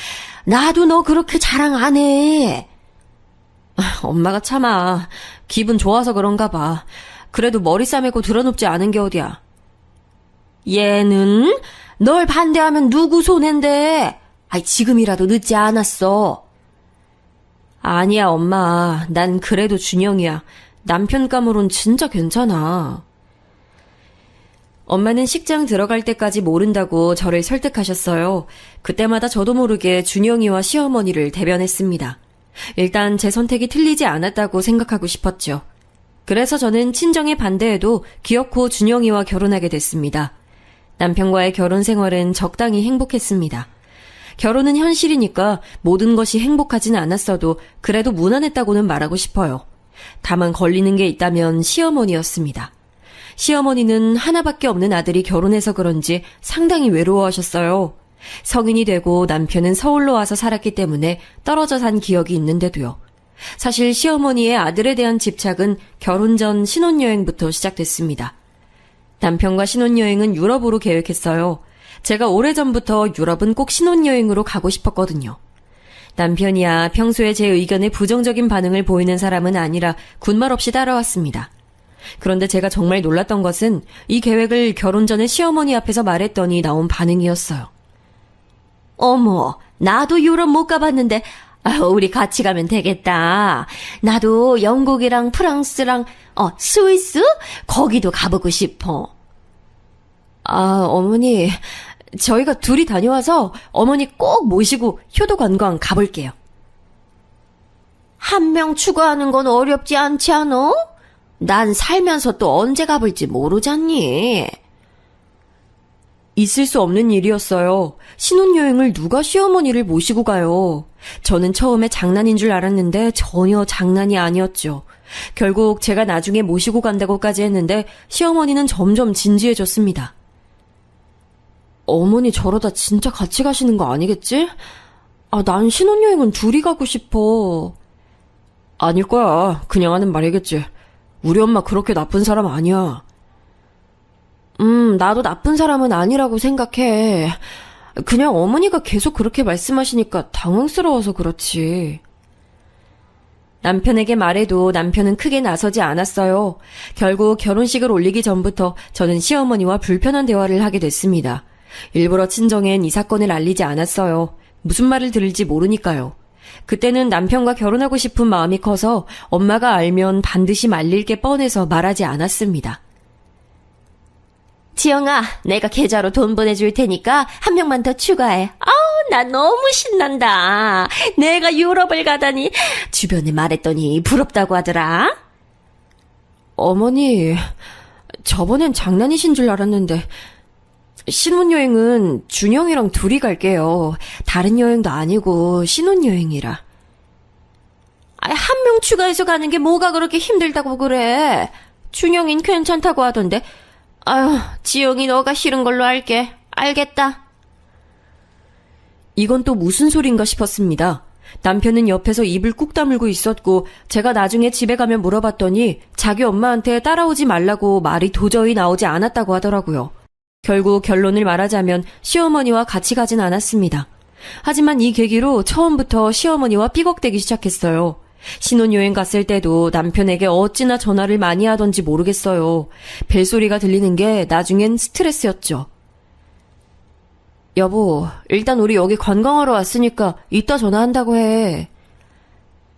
나도 너 그렇게 자랑 안 해. 엄마가 참아. 기분 좋아서 그런가 봐. 그래도 머리 싸매고 드러눕지 않은 게 어디야. 얘는 널 반대하면 누구 손해인데. 아이 지금이라도 늦지 않았어. 아니야 엄마. 난 그래도 준영이야. 남편감으론 진짜 괜찮아. 엄마는 식장 들어갈 때까지 모른다고 저를 설득하셨어요. 그때마다 저도 모르게 준영이와 시어머니를 대변했습니다. 일단 제 선택이 틀리지 않았다고 생각하고 싶었죠. 그래서 저는 친정의 반대에도 기어코 준영이와 결혼하게 됐습니다. 남편과의 결혼 생활은 적당히 행복했습니다. 결혼은 현실이니까 모든 것이 행복하진 않았어도 그래도 무난했다고는 말하고 싶어요. 다만 걸리는 게 있다면 시어머니였습니다. 시어머니는 하나밖에 없는 아들이 결혼해서 그런지 상당히 외로워하셨어요. 성인이 되고 남편은 서울로 와서 살았기 때문에 떨어져 산 기억이 있는데도요. 사실 시어머니의 아들에 대한 집착은 결혼 전 신혼여행부터 시작됐습니다. 남편과 신혼여행은 유럽으로 계획했어요. 제가 오래전부터 유럽은 꼭 신혼여행으로 가고 싶었거든요. 남편이야 평소에 제 의견에 부정적인 반응을 보이는 사람은 아니라 군말 없이 따라왔습니다. 그런데 제가 정말 놀랐던 것은 이 계획을 결혼 전에 시어머니 앞에서 말했더니 나온 반응이었어요. 어머, 나도 유럽 못 가봤는데, 우리 같이 가면 되겠다. 나도 영국이랑 프랑스랑, 스위스? 거기도 가보고 싶어. 어머니, 저희가 둘이 다녀와서 어머니 꼭 모시고 효도 관광 가볼게요. 한 명 추가하는 건 어렵지 않지 않아? 난 살면서 또 언제 가볼지 모르잖니. 있을 수 없는 일이었어요. 신혼여행을 누가 시어머니를 모시고 가요. 저는 처음에 장난인 줄 알았는데 전혀 장난이 아니었죠. 결국 제가 나중에 모시고 간다고까지 했는데 시어머니는 점점 진지해졌습니다. 어머니 저러다 진짜 같이 가시는 거 아니겠지? 난 신혼여행은 둘이 가고 싶어. 아닐 거야. 그냥 하는 말이겠지. 우리 엄마 그렇게 나쁜 사람 아니야. 나도 나쁜 사람은 아니라고 생각해. 그냥 어머니가 계속 그렇게 말씀하시니까 당황스러워서 그렇지. 남편에게 말해도 남편은 크게 나서지 않았어요. 결국 결혼식을 올리기 전부터 저는 시어머니와 불편한 대화를 하게 됐습니다. 일부러 친정엔 이 사건을 알리지 않았어요. 무슨 말을 들을지 모르니까요. 그때는 남편과 결혼하고 싶은 마음이 커서 엄마가 알면 반드시 말릴 게 뻔해서 말하지 않았습니다. 지영아, 내가 계좌로 돈 보내줄 테니까 한 명만 더 추가해. 나 너무 신난다. 내가 유럽을 가다니. 주변에 말했더니 부럽다고 하더라. 어머니, 저번엔 장난이신 줄 알았는데 신혼여행은 준영이랑 둘이 갈게요. 다른 여행도 아니고 신혼여행이라. 한 명 추가해서 가는 게 뭐가 그렇게 힘들다고 그래. 준영인 괜찮다고 하던데. 지영이 너가 싫은 걸로 할게. 알겠다. 이건 또 무슨 소린가 싶었습니다. 남편은 옆에서 입을 꾹 다물고 있었고 제가 나중에 집에 가면 물어봤더니 자기 엄마한테 따라오지 말라고 말이 도저히 나오지 않았다고 하더라고요. 결국 결론을 말하자면 시어머니와 같이 가진 않았습니다. 하지만 이 계기로 처음부터 시어머니와 삐걱대기 시작했어요. 신혼여행 갔을 때도 남편에게 어찌나 전화를 많이 하던지 모르겠어요. 벨소리가 들리는 게 나중엔 스트레스였죠. 여보, 일단 우리 여기 관광하러 왔으니까 이따 전화한다고 해.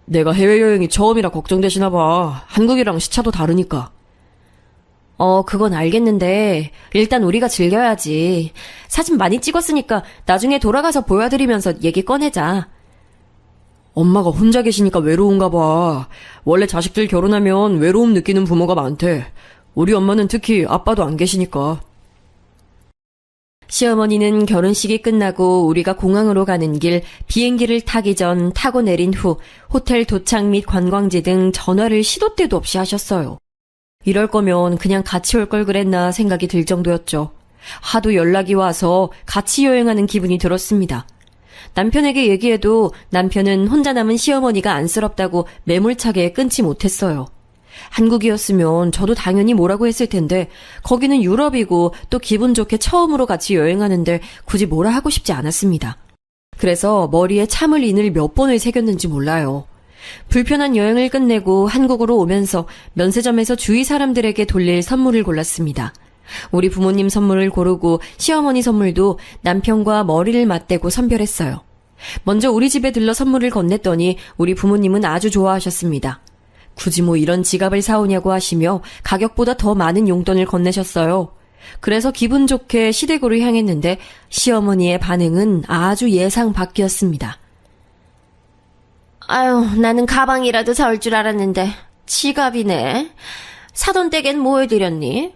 내가 해외여행이 처음이라 걱정되시나 봐. 한국이랑 시차도 다르니까. 그건 알겠는데 일단 우리가 즐겨야지. 사진 많이 찍었으니까 나중에 돌아가서 보여드리면서 얘기 꺼내자. 엄마가 혼자 계시니까 외로운가 봐. 원래 자식들 결혼하면 외로움 느끼는 부모가 많대. 우리 엄마는 특히 아빠도 안 계시니까. 시어머니는 결혼식이 끝나고 우리가 공항으로 가는 길 비행기를 타기 전 타고 내린 후 호텔 도착 및 관광지 등 전화를 시도 때도 없이 하셨어요. 이럴 거면 그냥 같이 올 걸 그랬나 생각이 들 정도였죠. 하도 연락이 와서 같이 여행하는 기분이 들었습니다. 남편에게 얘기해도 남편은 혼자 남은 시어머니가 안쓰럽다고 매몰차게 끊지 못했어요. 한국이었으면 저도 당연히 뭐라고 했을 텐데 거기는 유럽이고 또 기분 좋게 처음으로 같이 여행하는데 굳이 뭐라 하고 싶지 않았습니다. 그래서 머리에 참을 인을 몇 번을 새겼는지 몰라요. 불편한 여행을 끝내고 한국으로 오면서 면세점에서 주위 사람들에게 돌릴 선물을 골랐습니다. 우리 부모님 선물을 고르고 시어머니 선물도 남편과 머리를 맞대고 선별했어요. 먼저 우리 집에 들러 선물을 건넸더니 우리 부모님은 아주 좋아하셨습니다. 굳이 뭐 이런 지갑을 사오냐고 하시며 가격보다 더 많은 용돈을 건네셨어요. 그래서 기분 좋게 시댁으로 향했는데 시어머니의 반응은 아주 예상 밖이었습니다. 아유, 나는 가방이라도 사올 줄 알았는데 지갑이네. 사돈 댁엔 뭐 해드렸니?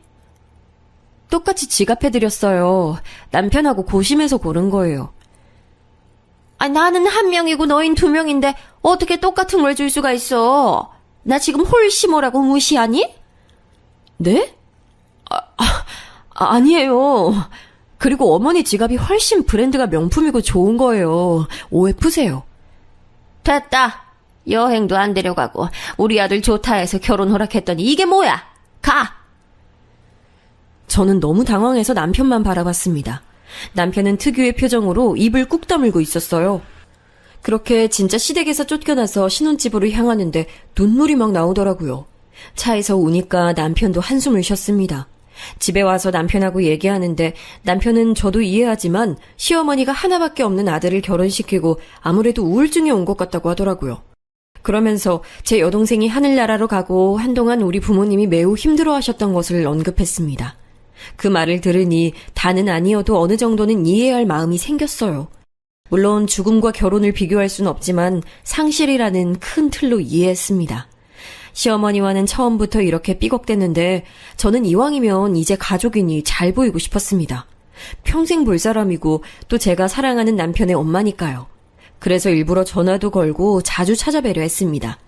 똑같이 지갑해드렸어요. 남편하고 고심해서 고른 거예요. 아, 나는 한 명이고 너흰 두 명인데 어떻게 똑같은 걸 줄 수가 있어? 나 지금 홀시모라고 무시하니? 네? 아니에요. 그리고 어머니 지갑이 훨씬 브랜드가 명품이고 좋은 거예요. 오해 푸세요. 됐다. 여행도 안 데려가고 우리 아들 좋다 해서 결혼 허락했더니 이게 뭐야? 가! 저는 너무 당황해서 남편만 바라봤습니다. 남편은 특유의 표정으로 입을 꾹 다물고 있었어요. 그렇게 진짜 시댁에서 쫓겨나서 신혼집으로 향하는데 눈물이 막 나오더라고요. 차에서 우니까 남편도 한숨을 쉬었습니다. 집에 와서 남편하고 얘기하는데 남편은 저도 이해하지만 시어머니가 하나밖에 없는 아들을 결혼시키고 아무래도 우울증이 온 것 같다고 하더라고요. 그러면서 제 여동생이 하늘나라로 가고 한동안 우리 부모님이 매우 힘들어하셨던 것을 언급했습니다. 그 말을 들으니 다는 아니어도 어느 정도는 이해할 마음이 생겼어요. 물론 죽음과 결혼을 비교할 순 없지만 상실이라는 큰 틀로 이해했습니다. 시어머니와는 처음부터 이렇게 삐걱댔는데 저는 이왕이면 이제 가족이니 잘 보이고 싶었습니다. 평생 볼 사람이고 또 제가 사랑하는 남편의 엄마니까요. 그래서 일부러 전화도 걸고 자주 찾아뵈려 했습니다.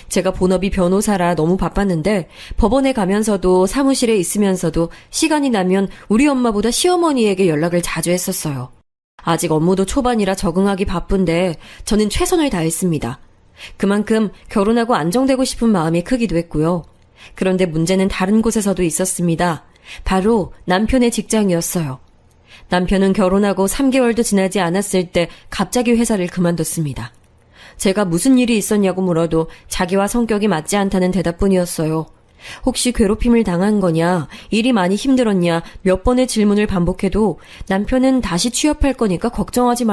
제가 본업이 변호사라 너무 바빴는데 법원에 가면서도 사무실에 있으면서도 시간이 나면 우리 엄마보다 시어머니에게 연락을 자주 했었어요. 아직 업무도 초반이라 적응하기 바쁜데 저는 최선을 다했습니다. 그만큼 결혼하고 안정되고 싶은 마음이 크기도 했고요. 그런데 문제는 다른 곳에서도 있었습니다. 바로 남편의 직장이었어요. 남편은 결혼하고 3개월도 지나지 않았을 때 갑자기 회사를 그만뒀습니다. 제가 무슨 일이 있었냐고 물어도 자기와 성격이 맞지 않다는 대답뿐이었어요. 혹시 괴롭힘을 당한 거냐, 일이 많이 힘들었냐 몇 번의 질문을 반복해도 남편은 다시 취업할 거니까 걱정하지 말고